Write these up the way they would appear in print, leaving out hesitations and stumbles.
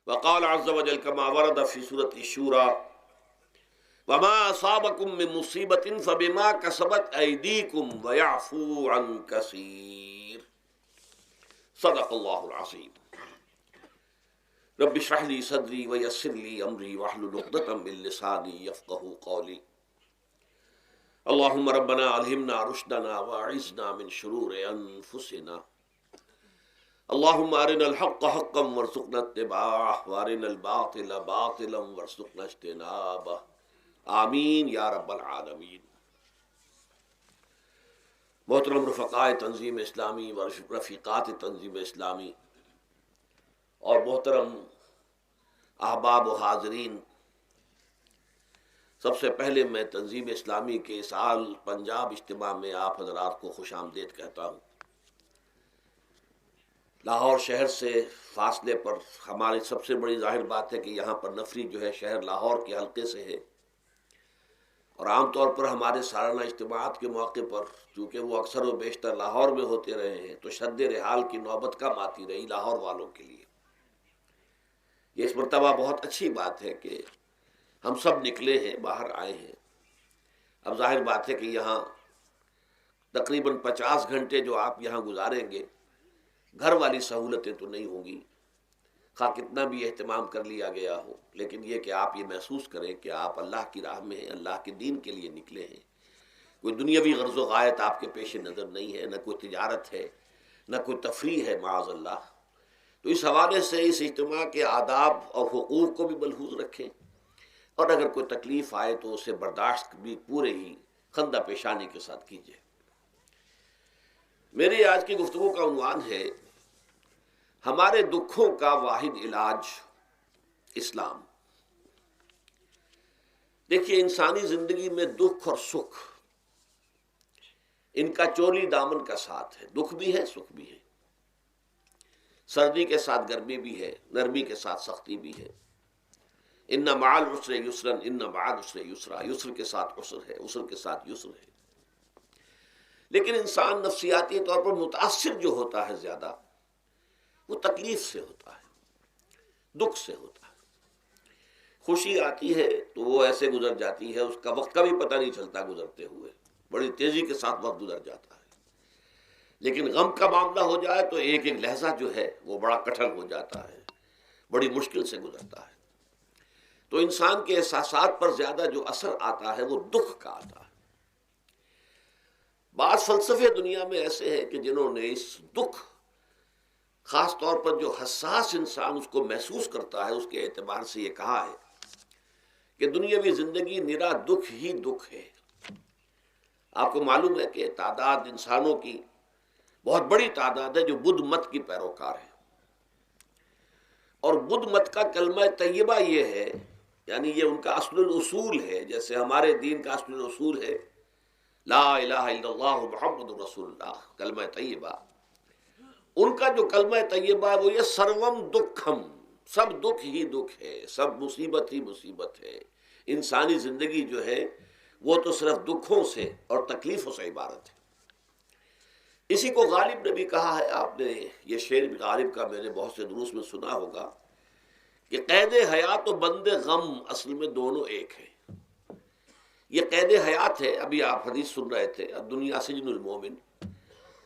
وقال عز وجل كما ورد في سورة الشورى وما أصابكم من مصيبة فبما كسبت أيديكم ويعفو عن كثير صدق الله العظيم. رب اشرح لي صدري ويسر لي أمري واحلل عقدة من لساني يفقهوا قولي. اللهم ربنا ألهمنا رشدنا وأعذنا من شرور أنفسنا. اللهم أرنا الحق حقا وارزقنا اتباعه وأرنا الباطل باطلا وارزقنا اجتنابه آمین یا رب العالمین. محترم رفقائے تنظیم اسلامی و رفیقات تنظیم اسلامی اور محترم احباب و حاضرین، سب سے پہلے میں تنظیم اسلامی کے سال پنجاب اجتماع میں آپ حضرات کو خوش آمدید کہتا ہوں. لاہور شہر سے فاصلے پر ہماری سب سے بڑی ظاہر بات ہے کہ یہاں پر نفری جو ہے شہر لاہور کے حلقے سے ہے، اور عام طور پر ہمارے سالانہ اجتماعات کے موقع پر چونکہ وہ اکثر و بیشتر لاہور میں ہوتے رہے ہیں تو شد رحال کی نوبت کم آتی رہی لاہور والوں کے لیے. یہ اس مرتبہ بہت اچھی بات ہے کہ ہم سب نکلے ہیں، باہر آئے ہیں. اب ظاہر بات ہے کہ یہاں تقریباً 50 گھنٹے جو آپ یہاں گزاریں گے، گھر والی سہولتیں تو نہیں ہوں گی، خواہ کتنا بھی اہتمام کر لیا گیا ہو، لیکن یہ کہ آپ یہ محسوس کریں کہ آپ اللہ کی راہ میں ہیں، اللہ کے دین کے لیے نکلے ہیں. کوئی دنیاوی غرض و غایت آپ کے پیش نظر نہیں ہے، نہ کوئی تجارت ہے، نہ کوئی تفریح ہے معاذ اللہ. تو اس حوالے سے اس اجتماع کے آداب اور حقوق کو بھی ملحوظ رکھیں، اور اگر کوئی تکلیف آئے تو اسے برداشت بھی پورے ہی خندہ پیشانی کے ساتھ کیجیے. میری آج کی گفتگو کا عنوان ہے ہمارے دکھوں کا واحد علاج اسلام. دیکھیے، انسانی زندگی میں دکھ اور سکھ ان کا چولی دامن کا ساتھ ہے. دکھ بھی ہے، سکھ بھی ہے، سردی کے ساتھ گرمی بھی ہے، نرمی کے ساتھ سختی بھی ہے. ان مع العسر یسرا ان مع العسر یسرا، یسر کے ساتھ عسر ہے، عسر کے ساتھ یسر ہے. لیکن انسان نفسیاتی طور پر متاثر جو ہوتا ہے زیادہ، وہ تکلیف سے ہوتا ہے، دکھ سے ہوتا ہے. خوشی آتی ہے تو وہ ایسے گزر جاتی ہے، اس کا وقت کا بھی پتہ نہیں چلتا، گزرتے ہوئے بڑی تیزی کے ساتھ وقت گزر جاتا ہے. لیکن غم کا معاملہ ہو جائے تو ایک ایک لحظہ جو ہے وہ بڑا کٹھن ہو جاتا ہے، بڑی مشکل سے گزرتا ہے. تو انسان کے احساسات پر زیادہ جو اثر آتا ہے وہ دکھ کا آتا ہے. بعض فلسفے دنیا میں ایسے ہیں کہ جنہوں نے اس دکھ، خاص طور پر جو حساس انسان اس کو محسوس کرتا ہے، اس کے اعتبار سے یہ کہا ہے کہ دنیاوی زندگی نرا دکھ ہی دکھ ہے. آپ کو معلوم ہے کہ تعداد انسانوں کی بہت بڑی تعداد ہے جو بدھ مت کی پیروکار ہے، اور بدھ مت کا کلمہ طیبہ یہ ہے، یعنی یہ ان کا اصل الاصول ہے. جیسے ہمارے دین کا اصل الاصول ہے لا الہ الا اللہ محمد رسول اللہ، کلمہ طیبہ. ان کا جو کلمہ طیبہ ہے وہ یہ سروم دکھم، سب دکھ ہی دکھ ہے، سب مصیبت ہی مصیبت ہے. انسانی زندگی جو ہے وہ تو صرف دکھوں سے اور تکلیفوں سے عبارت ہے. اسی کو غالب نے بھی کہا ہے، آپ نے یہ شعر بھی غالب کا میں نے بہت سے دروس میں سنا ہوگا کہ قید حیات و بند غم اصل میں دونوں ایک ہیں. یہ قید حیات ہے. ابھی آپ حدیث سن رہے تھے الدنیا سجن المومن،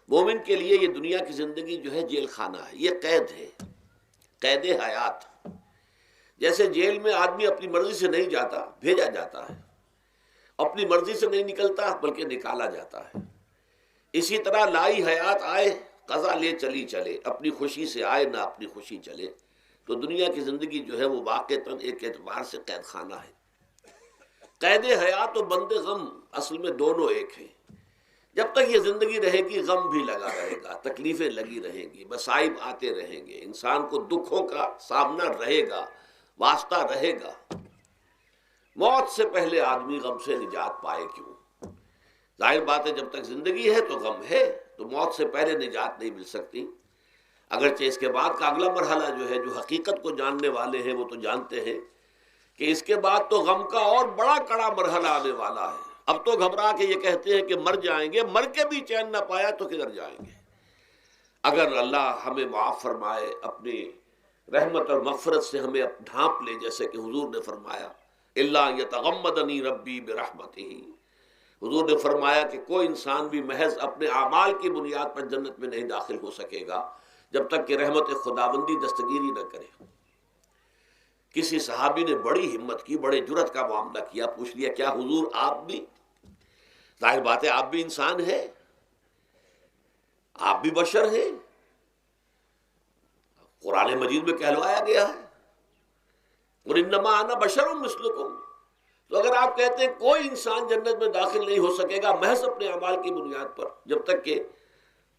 مومن کے لیے یہ دنیا کی زندگی جو ہے جیل خانہ ہے، یہ قید ہے، قید حیات. جیسے جیل میں آدمی اپنی مرضی سے نہیں جاتا، بھیجا جاتا ہے، اپنی مرضی سے نہیں نکلتا بلکہ نکالا جاتا ہے. اسی طرح لائی حیات آئے قضا لے چلی چلے، اپنی خوشی سے آئے نہ اپنی خوشی چلے. تو دنیا کی زندگی جو ہے وہ واقعتاً ایک اعتبار سے قید خانہ ہے. قید حیات و بند غم اصل میں دونوں ایک ہیں. جب تک یہ زندگی رہے گی غم بھی لگا رہے گا، تکلیفیں لگی رہیں گی، مصائب آتے رہیں گے، انسان کو دکھوں کا سامنا رہے گا، واسطہ رہے گا. موت سے پہلے آدمی غم سے نجات پائے کیوں؟ ظاہر بات ہے جب تک زندگی ہے تو غم ہے، تو موت سے پہلے نجات نہیں مل سکتی. اگرچہ اس کے بعد کا اگلا مرحلہ جو ہے، جو حقیقت کو جاننے والے ہیں وہ تو جانتے ہیں کہ اس کے بعد تو غم کا اور بڑا کڑا مرحلہ آنے والا ہے. اب تو گھبرا کے یہ کہتے ہیں کہ مر جائیں گے، مر کے بھی چین نہ پایا تو کدھر جائیں گے. اگر اللہ ہمیں معاف فرمائے، اپنی رحمت اور مغفرت سے ہمیں ڈھانپ لے، جیسے کہ حضور نے فرمایا الا یتغمدنی ربی برحمتہ، حضور نے فرمایا کہ کوئی انسان بھی محض اپنے اعمال کی بنیاد پر جنت میں نہیں داخل ہو سکے گا جب تک کہ رحمت خداوندی دستگیری نہ کرے۔ کسی صحابی نے بڑی ہمت کی، بڑے جرت کا معاملہ کیا، پوچھ لیا کیا حضور آپ بھی؟ ظاہر بات ہے آپ بھی انسان ہیں، آپ بھی بشر ہیں، قرآن مجید میں کہلوایا گیا ہے قُلْ إِنَّمَا أَنَا بَشَرٌ مِثْلُكُمْ۔ تو اگر آپ کہتے ہیں کوئی انسان جنت میں داخل نہیں ہو سکے گا محض اپنے اعمال کی بنیاد پر جب تک کہ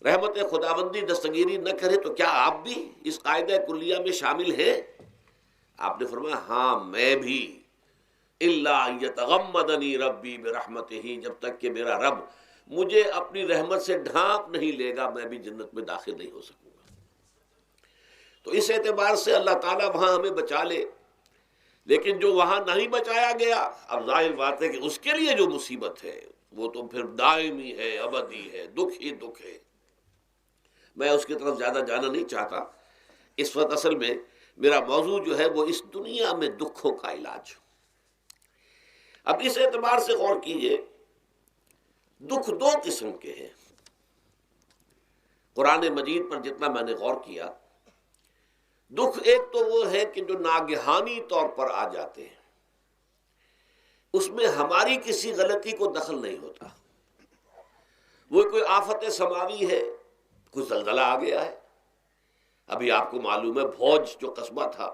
رحمت خداوندی دستگیری نہ کرے، تو کیا آپ بھی اس قاعدہ کلیہ میں شامل ہیں؟ آپ نے فرمایا ہاں میں بھی، الا یتغمدنی ربی برحمتہ، جب تک کہ میرا رب مجھے اپنی رحمت سے ڈھانپ نہیں لے گا میں بھی جنت میں داخل نہیں ہو سکوں گا۔ تو اس اعتبار سے اللہ تعالیٰ وہاں ہمیں بچا لے، لیکن جو وہاں نہیں بچایا گیا، اب ظاہر بات ہے کہ اس کے لیے جو مصیبت ہے وہ تو پھر دائمی ہے، ابدی ہے، دکھ ہی دکھ ہے۔ میں اس کی طرف زیادہ جانا نہیں چاہتا، اس وقت اصل میں میرا موضوع جو ہے وہ اس دنیا میں دکھوں کا علاج۔ اب اس اعتبار سے غور کیجئے، دکھ دو قسم کے ہیں۔ قرآن مجید پر جتنا میں نے غور کیا، دکھ ایک تو وہ ہے کہ جو ناگہانی طور پر آ جاتے ہیں، اس میں ہماری کسی غلطی کو دخل نہیں ہوتا۔ وہ کوئی آفت سماوی ہے، کوئی زلزلہ آ گیا ہے۔ ابھی آپ کو معلوم ہے بھوج جو قصبہ تھا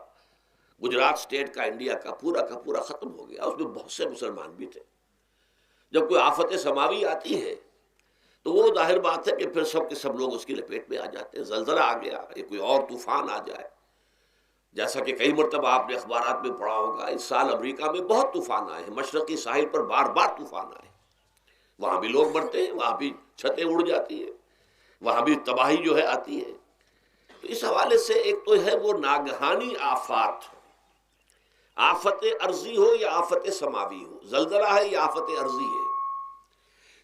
گجرات سٹیٹ کا، انڈیا کا پورا ختم ہو گیا، اس میں بہت سے مسلمان بھی تھے۔ جب کوئی آفت سماوی آتی ہے تو وہ ظاہر بات ہے کہ پھر سب کے سب لوگ اس کی لپیٹ میں آ جاتے ہیں۔ زلزلہ آ گیا یا کوئی اور طوفان آ جائے، جیسا کہ کئی مرتبہ آپ نے اخبارات میں پڑھا ہوگا، اس سال امریکہ میں بہت طوفان آئے ہیں، مشرقی ساحل پر بار بار طوفان آئے، وہاں بھی لوگ مرتے ہیں، وہاں بھی چھتیں اڑ جاتی ہیں، وہاں بھی تباہی جو ہے آتی ہے۔ تو اس حوالے سے ایک تو ہے وہ ناگہانی آفات، آفت ارضی ہو یا آفت سماوی ہو، زلزلہ ہے یا آفت ارضی ہے،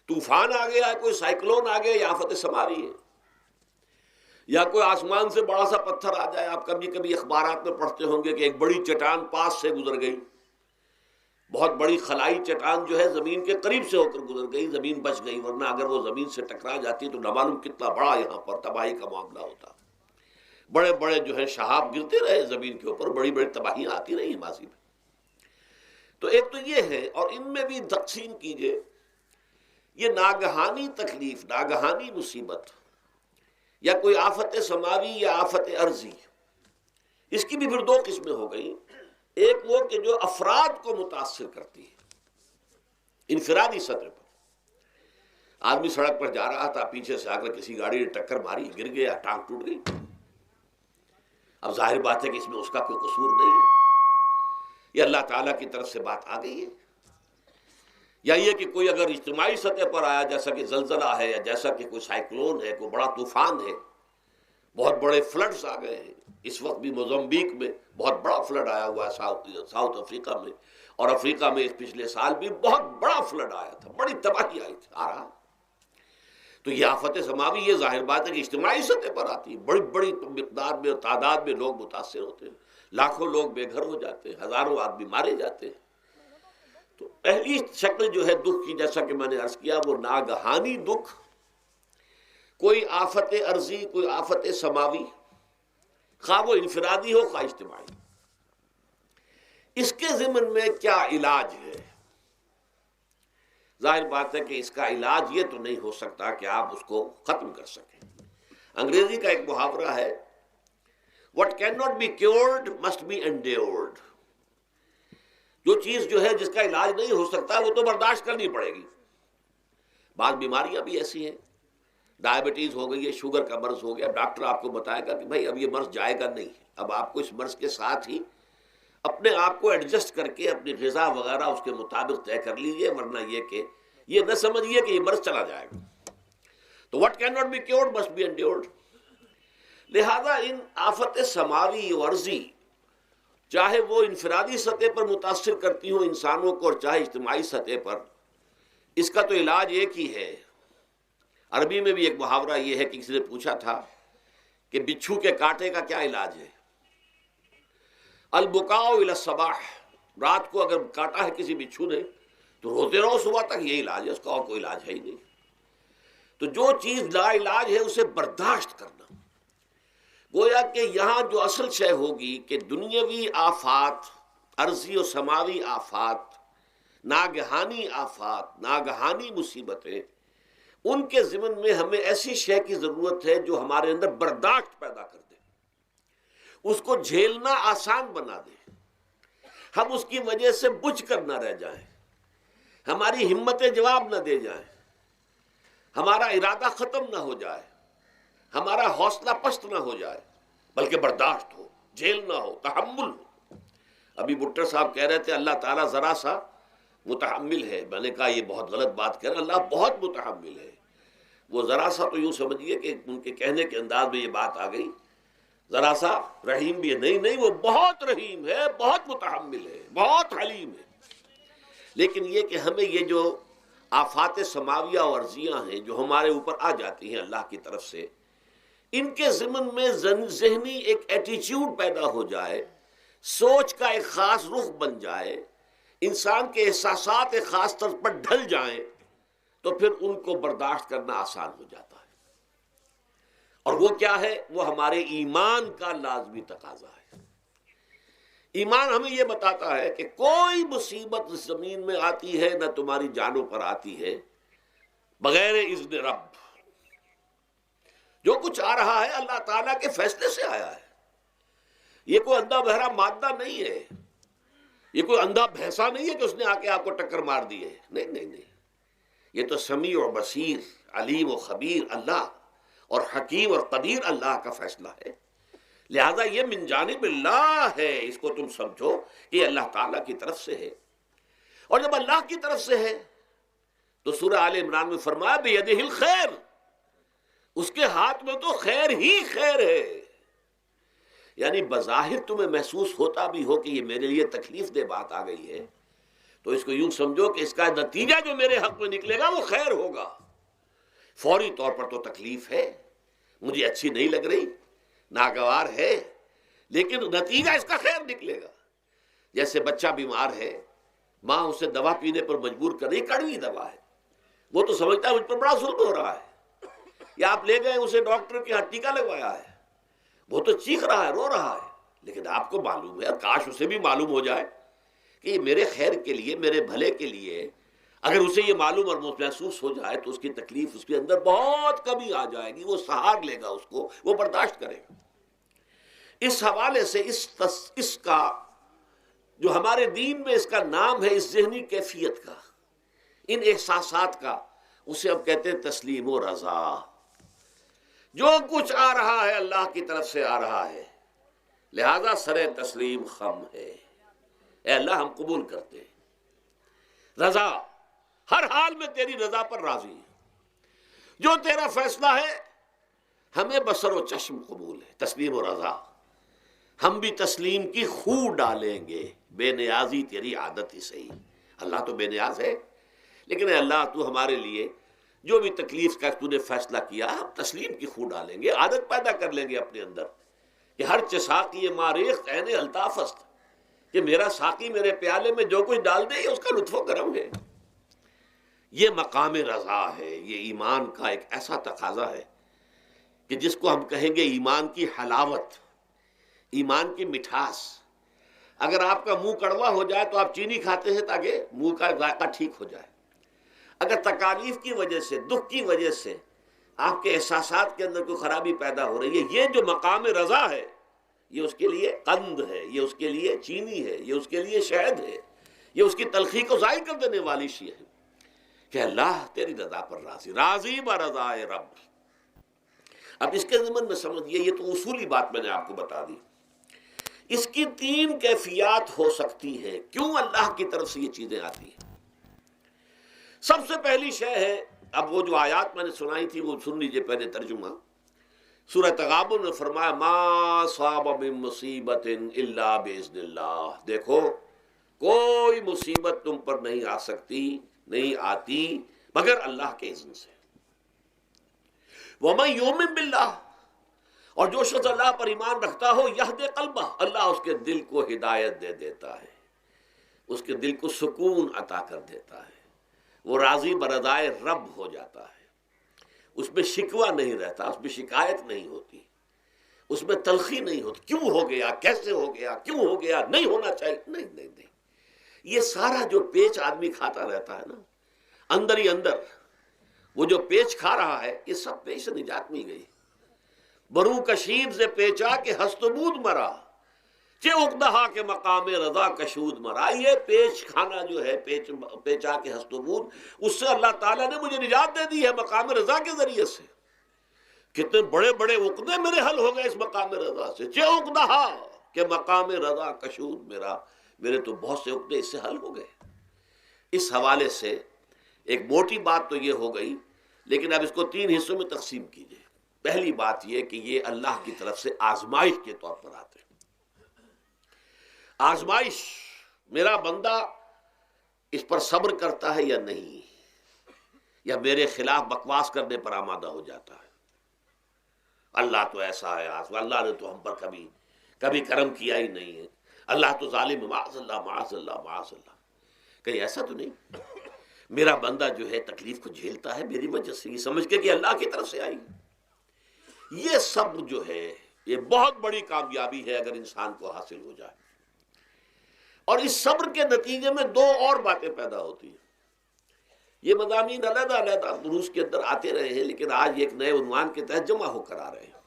طوفان آ گیا ہے، کوئی سائیکلون آ گیا یا آفت سماوی ہے، یا کوئی آسمان سے بڑا سا پتھر آ جائے۔ آپ کبھی کبھی اخبارات میں پڑھتے ہوں گے کہ ایک بڑی چٹان پاس سے گزر گئی، بہت بڑی خلائی چٹان جو ہے زمین کے قریب سے ہو کر گزر گئی، زمین بچ گئی، ورنہ اگر وہ زمین سے ٹکرا جاتی تو نہ معلوم کتنا بڑا یہاں پر تباہی کا معاملہ ہوتا۔ بڑے بڑے جو ہے شہاب گرتے رہے زمین کے اوپر، بڑی بڑی تباہیاں آتی رہی ماضی میں۔ تو ایک تو یہ ہے، اور ان میں بھی تقسیم کیجئے، یہ ناگہانی تکلیف، ناگہانی مصیبت، یا کوئی آفت سماوی یا آفت ارضی، اس کی بھی پھر دو قسمیں ہو گئی۔ ایک وہ کہ جو افراد کو متاثر کرتی ہے انفرادی سطح پر، آدمی سڑک پر جا رہا تھا، پیچھے سے آ کر کسی گاڑی نے ٹکر ماری، گر گیا، ٹانگ ٹوٹ گئی۔ اب ظاہر بات ہے کہ اس میں اس کا کوئی قصور نہیں ہے، یہ اللہ تعالیٰ کی طرف سے بات آ گئی ہے۔ یا یہ کہ کوئی اگر اجتماعی سطح پر آیا، جیسا کہ زلزلہ ہے، یا جیسا کہ کوئی سائیکلون ہے، کوئی بڑا طوفان ہے، بہت بڑے فلڈز آ گئے ہیں۔ اس وقت بھی موزمبیق میں بہت بڑا فلڈ آیا ہوا ہے، ساؤتھ افریقہ میں، اور افریقہ میں اس پچھلے سال بھی بہت بڑا فلڈ آیا تھا، بڑی تباہی آئی تھی، آ رہا۔ تو یہ آفت سماوی، یہ ظاہر بات ہے کہ اجتماعی سطح پر آتی ہے، بڑی بڑی مقدار میں اور تعداد میں لوگ متاثر ہوتے ہیں، لاکھوں لوگ بے گھر ہو جاتے ہیں، ہزاروں آدمی مارے جاتے ہیں۔ تو پہلی شکل جو ہے دکھ کی، جیسا کہ میں نے عرض کیا، وہ ناگہانی دکھ، کوئی آفت ارضی، کوئی آفت سماوی، خواہ وہ انفرادی ہو خواہ اجتماعی۔ اس کے ضمن میں کیا علاج ہے؟ ظاہر بات ہے کہ اس کا علاج یہ تو نہیں ہو سکتا کہ آپ اس کو ختم کر سکیں۔ انگریزی کا ایک محاورہ ہے، What cannot be cured must be endured۔ جو چیز جو ہے جس کا علاج نہیں ہو سکتا وہ تو برداشت کرنی پڑے گی۔ بعض بیماریاں بھی ایسی ہیں، ڈائبٹیز ہو گئی ہے، شوگر کا مرض ہو گیا، ڈاکٹر آپ کو بتائے گا کہ بھائی اب یہ مرض جائے گا نہیں، اب آپ کو اس مرض کے ساتھ ہی اپنے آپ کو ایڈجسٹ کر کے اپنی غذا وغیرہ اس کے مطابق طے کر لیجئے، ورنہ یہ کہ یہ نہ سمجھیے کہ یہ مرض چلا جائے گا۔ تو what cannot be cured must be endured۔ لہذا ان آفت سماوی و ارضی، چاہے وہ انفرادی سطح پر متاثر کرتی ہوں انسانوں کو اور چاہے اجتماعی سطح پر، اس کا تو علاج ایک ہی ہے۔ عربی میں بھی ایک محاورہ یہ ہے کہ کسی نے پوچھا تھا کہ بچھو کے کانٹے کا کیا علاج ہے؟ البکاء الی الصباح، رات کو اگر کاٹا ہے کسی بچھو نے تو روتے رہو صبح تک، یہ علاج ہے، اس کا اور کوئی علاج ہے ہی نہیں۔ تو جو چیز لا علاج ہے اسے برداشت کرنا، گویا کہ یہاں جو اصل شے ہوگی کہ دنیاوی آفات، عرضی و سماوی آفات، ناگہانی آفات، ناگہانی مصیبتیں، ان کے ضمن میں ہمیں ایسی شے کی ضرورت ہے جو ہمارے اندر برداشت پیدا کر دے، اس کو جھیلنا آسان بنا دے، ہم اس کی وجہ سے بجھ کر نہ رہ جائیں، ہماری ہمتیں جواب نہ دے جائیں، ہمارا ارادہ ختم نہ ہو جائے، ہمارا حوصلہ پست نہ ہو جائے، بلکہ برداشت ہو، جھیلنا ہو، تحمل ہو۔ ابھی بھٹر صاحب کہہ رہے تھے اللہ تعالیٰ ذرا سا متحمل ہے، میں نے کہا یہ بہت غلط بات کہہ رہے ہیں، اللہ بہت متحمل ہے۔ وہ ذرا سا تو یوں سمجھیے کہ ان کے کہنے کے انداز میں یہ بات آ گئی، ذرا سا رحیم بھی ہے، نہیں وہ بہت رحیم ہے، بہت متحمل ہے، بہت حلیم ہے۔ لیکن یہ کہ ہمیں یہ جو آفات سماویہ اور عرضیہ ہیں جو ہمارے اوپر آ جاتی ہیں اللہ کی طرف سے، ان کے ضمن میں ذہنی ایک ایٹیچیوڈ پیدا ہو جائے، سوچ کا ایک خاص رخ بن جائے، انسان کے احساسات ایک خاص طرز پر ڈھل جائیں، تو پھر ان کو برداشت کرنا آسان ہو جاتا ہے۔ اور وہ کیا ہے؟ وہ ہمارے ایمان کا لازمی تقاضا ہے۔ ایمان ہمیں یہ بتاتا ہے کہ کوئی مصیبت اس زمین میں آتی ہے نہ تمہاری جانوں پر آتی ہے بغیر اذن رب۔ جو کچھ آ رہا ہے اللہ تعالیٰ کے فیصلے سے آیا ہے، یہ کوئی اندھا بہرا مادہ نہیں ہے، یہ کوئی اندھا بھینسا نہیں ہے کہ اس نے آ کے آپ کو ٹکر مار دی ہے، نہیں، یہ تو سمیع و بصیر، علیم و خبیر اللہ اور حکیم اور قدیر اللہ کا فیصلہ ہے۔ لہذا یہ من جانب اللہ ہے، اس کو تم سمجھو کہ یہ اللہ تعالیٰ کی طرف سے ہے۔ اور جب اللہ کی طرف سے ہے تو سورہ آل عمران میں فرمایا بیدہ الخیر، اس کے ہاتھ میں تو خیر ہی خیر ہے۔ یعنی بظاہر تمہیں محسوس ہوتا بھی ہو کہ یہ میرے لیے تکلیف دہ بات آ گئی ہے، تو اس کو یوں سمجھو کہ اس کا نتیجہ جو میرے حق میں نکلے گا وہ خیر ہوگا۔ فوری طور پر تو تکلیف ہے، مجھے اچھی نہیں لگ رہی، ناگوار ہے، لیکن نتیجہ اس کا خیر نکلے گا۔ جیسے بچہ بیمار ہے، ماں اسے دوا پینے پر مجبور کر رہی، کڑوی دوا ہے، وہ تو سمجھتا ہے مجھ پر بڑا ظلم ہو رہا ہے، یا آپ لے گئے اسے ڈاکٹر کے ہاں ٹیکا لگوایا ہے، وہ تو چیخ رہا ہے، رو رہا ہے، لیکن آپ کو معلوم ہے، کاش اسے بھی معلوم ہو جائے کہ یہ میرے خیر کے لیے، میرے بھلے کے لیے، اگر اسے یہ معلوم اور محسوس ہو جائے تو اس کی تکلیف اس کے اندر بہت کمی آ جائے گی، وہ سہار لے گا، اس کو وہ برداشت کرے گا۔ اس حوالے سے اس کا جو ہمارے دین میں اس کا نام ہے، اس ذہنی کیفیت کا، ان احساسات کا، اسے ہم کہتے ہیں تسلیم و رضا۔ جو کچھ آ رہا ہے اللہ کی طرف سے آ رہا ہے، لہذا سر تسلیم خم ہے، اے اللہ ہم قبول کرتے ہیں، رضا، ہر حال میں تیری رضا پر راضی ہیں، جو تیرا فیصلہ ہے ہمیں بصر و چشم قبول ہے، تسلیم و رضا۔ ہم بھی تسلیم کی خو ڈالیں گے، بے نیازی تیری عادت ہی صحیح۔ اللہ تو بے نیاز ہے، لیکن اے اللہ تو ہمارے لیے جو بھی تکلیف کا تو نے فیصلہ کیا، ہم تسلیم کی خو ڈالیں گے، عادت پیدا کر لیں گے اپنے اندر کہ ہر چساقی ماریخ عین الطاف است، کہ میرا ساقی میرے پیالے میں جو کچھ ڈال دے اس کا لطف و کرم ہے۔ یہ مقام رضا ہے، یہ ایمان کا ایک ایسا تقاضا ہے کہ جس کو ہم کہیں گے ایمان کی حلاوت، ایمان کی مٹھاس۔ اگر آپ کا منہ کڑوا ہو جائے تو آپ چینی کھاتے ہیں تاکہ منہ کا ذائقہ ٹھیک ہو جائے۔ اگر تکالیف کی وجہ سے، دکھ کی وجہ سے آپ کے احساسات کے اندر کوئی خرابی پیدا ہو رہی ہے، یہ جو مقام رضا ہے یہ اس کے لیے قند ہے، یہ اس کے لیے چینی ہے، یہ اس کے لیے شہد ہے، یہ اس کی تلخی کو ظاہر کر دینے والی شے ہے کہ اللہ تیری رضا پر راضی، راضی برضائے رب۔ اب اس کے ضمن میں سمجھئے، یہ تو اصولی بات میں نے آپ کو بتا دی، اس کی تین کیفیات ہو سکتی ہیں کیوں اللہ کی طرف سے یہ چیزیں آتی ہیں۔ سب سے پہلی شے ہے، اب وہ جو آیات میں نے سنائی تھی وہ سن لیجئے پہلے ترجمہ۔ سورہ تغابن میں فرمایا ما صاب من مصیبت الا باذن اللہ، دیکھو کوئی مصیبت تم پر نہیں آ سکتی، نہیں آتی مگر اللہ کے اذن سے۔ ومن یؤمن باللہ، اور جو شخص اللہ پر ایمان رکھتا ہو یہد قلبہ، اللہ اس کے دل کو ہدایت دے دیتا ہے، اس کے دل کو سکون عطا کر دیتا ہے، وہ راضی برضائے رب ہو جاتا ہے، اس میں شکوہ نہیں رہتا، اس میں شکایت نہیں ہوتی، اس میں تلخی نہیں ہوتی، کیوں ہو گیا، کیسے ہو گیا، کیوں ہو گیا، نہیں ہونا چاہیے، نہیں نہیں نہیں۔ یہ سارا جو پیچ آدمی کھاتا رہتا ہے نا اندر ہی اندر، وہ جو پیچ کھا رہا ہے، یہ سب پیچ سے نجات مل گئی۔ برو کشید سے پیچا کہ ہست بود مرا، چے اقدہا کے مقام رضا کشود مرا۔ یہ پیچ کھانا جو ہے، پیچا کے ہست بود، اس سے اللہ تعالیٰ نے مجھے نجات دے دی ہے مقام رضا کے ذریعے سے۔ کتنے بڑے بڑے عقدے میرے حل ہو گئے اس مقام رضا سے، چے اقدہا کہ مقام رضا کشود میرا، میرے تو بہت سے عقدے اس سے حل ہو گئے۔ اس حوالے سے ایک موٹی بات تو یہ ہو گئی، لیکن اب اس کو 3 حصوں میں تقسیم کیجئے۔ پہلی بات یہ کہ یہ اللہ کی طرف سے آزمائش کے طور پر آتے ہیں۔ آزمائش، میرا بندہ اس پر صبر کرتا ہے یا نہیں، یا میرے خلاف بکواس کرنے پر آمادہ ہو جاتا ہے۔ اللہ تو ایسا ہے، اللہ نے تو ہم پر کبھی کرم کیا ہی نہیں ہے، اللہ تو ظالم، معاذ اللہ معاذ اللہ معاذ اللہ۔ کہیں ایسا تو نہیں، میرا بندہ جو ہے تکلیف کو جھیلتا ہے میری وجہ سے، یہ سمجھ کے کہ اللہ کی طرف سے آئی۔ یہ صبر جو ہے یہ بہت بڑی کامیابی ہے اگر انسان کو حاصل ہو جائے۔ اور اس صبر کے نتیجے میں 2 اور باتیں پیدا ہوتی ہیں۔ یہ مضامین علیحدہ علیحدہ دروس کے اندر آتے رہے ہیں، لیکن آج ایک نئے عنوان کے تحت جمع ہو کر آ رہے ہیں۔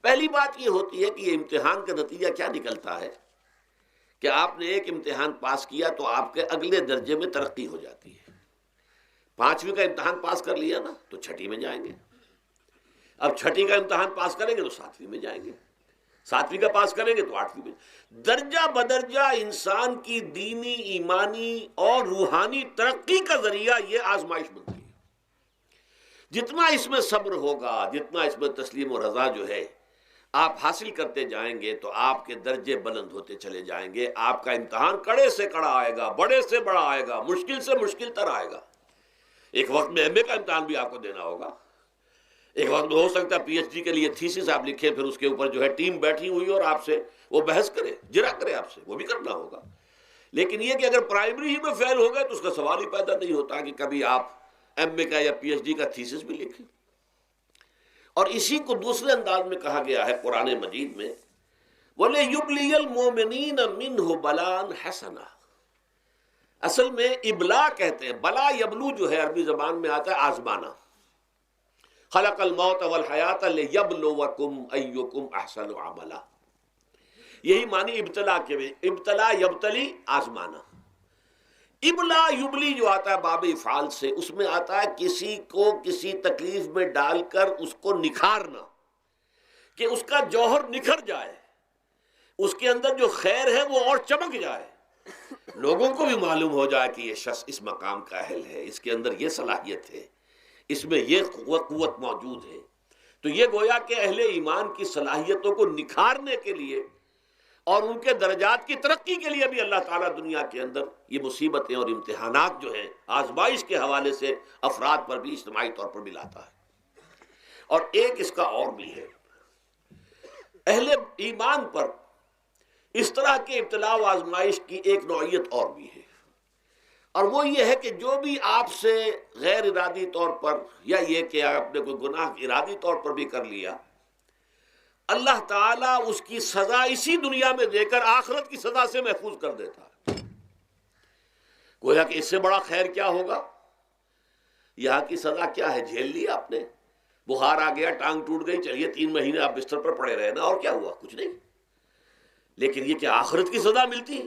پہلی بات یہ ہوتی ہے کہ یہ امتحان کا نتیجہ کیا نکلتا ہے کہ آپ نے ایک امتحان پاس کیا تو آپ کے اگلے درجے میں ترقی ہو جاتی ہے۔ 5ویں کا امتحان پاس کر لیا نا تو 6ٹھی میں جائیں گے، اب 6ٹھی کا امتحان پاس کریں گے تو 7ویں میں جائیں گے، 7ویں کا پاس کریں گے تو 8ویں میں۔ درجہ بدرجہ انسان کی دینی، ایمانی اور روحانی ترقی کا ذریعہ یہ آزمائش بنتی ہے۔ جتنا اس میں صبر ہوگا، جتنا اس میں تسلیم و رضا جو ہے آپ حاصل کرتے جائیں گے تو آپ کے درجے بلند ہوتے چلے جائیں گے۔ آپ کا امتحان کڑے سے کڑا آئے گا، بڑے سے بڑا آئے گا، مشکل سے مشکل تر آئے گا۔ ایک وقت میں ایم اے کا امتحان بھی آپ کو دینا ہوگا، ایک وقت میں ہو سکتا ہے پی ایچ ڈی کے لیے تھیسس آپ لکھیں، پھر اس کے اوپر جو ہے ٹیم بیٹھی ہوئی اور آپ سے وہ بحث کرے، جرا کرے آپ سے، وہ بھی کرنا ہوگا۔ لیکن یہ کہ اگر پرائمری ہی میں فیل ہو گئے تو اس کا سوال ہی پیدا نہیں ہوتا کہ کبھی آپ ایم اے کا یا پی ایچ ڈی کا تھیسس بھی لکھیں۔ اور اسی کو دوسرے انداز میں کہا گیا ہے قرآن مجید میں، وَلِيُبْلِيَ الْمُؤْمِنِينَ مِنْهُ بَلَاءً حَسَنًا۔ اصل میں ابلا کہتے ہیں، بلا یبلو جو ہے عربی زبان میں آتا ہے آزمانا۔ خلق الموت والحیات لیبلوکم ایکم احسن عملا، یہی معنی ابتلا کے میں، ابتلا یبتلی آزمانا۔ ابلا یبلی جو آتا ہے باب افعال سے، اس میں آتا ہے کسی کو کسی تکلیف میں ڈال کر اس کو نکھارنا، کہ اس کا جوہر نکھر جائے، اس کے اندر جو خیر ہے وہ اور چمک جائے، لوگوں کو بھی معلوم ہو جائے کہ یہ شخص اس مقام کا اہل ہے، اس کے اندر یہ صلاحیت ہے، اس میں یہ قوت موجود ہے۔ تو یہ گویا کہ اہل ایمان کی صلاحیتوں کو نکھارنے کے لیے اور ان کے درجات کی ترقی کے لیے بھی اللہ تعالیٰ دنیا کے اندر یہ مصیبتیں اور امتحانات جو ہیں آزمائش کے حوالے سے افراد پر بھی اجتماعی طور پر بھی لاتا ہے۔ اور ایک اس کا اور بھی ہے، اہل ایمان پر اس طرح کے ابتلاء و آزمائش کی ایک نوعیت اور بھی ہے، اور وہ یہ ہے کہ جو بھی آپ سے غیر ارادی طور پر، یا یہ کہ آپ نے کوئی گناہ ارادی طور پر بھی کر لیا، اللہ تعالیٰ اس کی سزا اسی دنیا میں دے کر آخرت کی سزا سے محفوظ کر دیتا ہے۔ گویا کہ اس سے بڑا خیر کیا ہوگا؟ یہاں کی سزا کیا ہے؟ جھیل لی آپ نے، بخار آ گیا، ٹانگ ٹوٹ گئی، چلیے 3 مہینے آپ بستر پر پڑے رہے نا، اور کیا ہوا؟ کچھ نہیں۔ لیکن یہ کہ آخرت کی سزا ملتی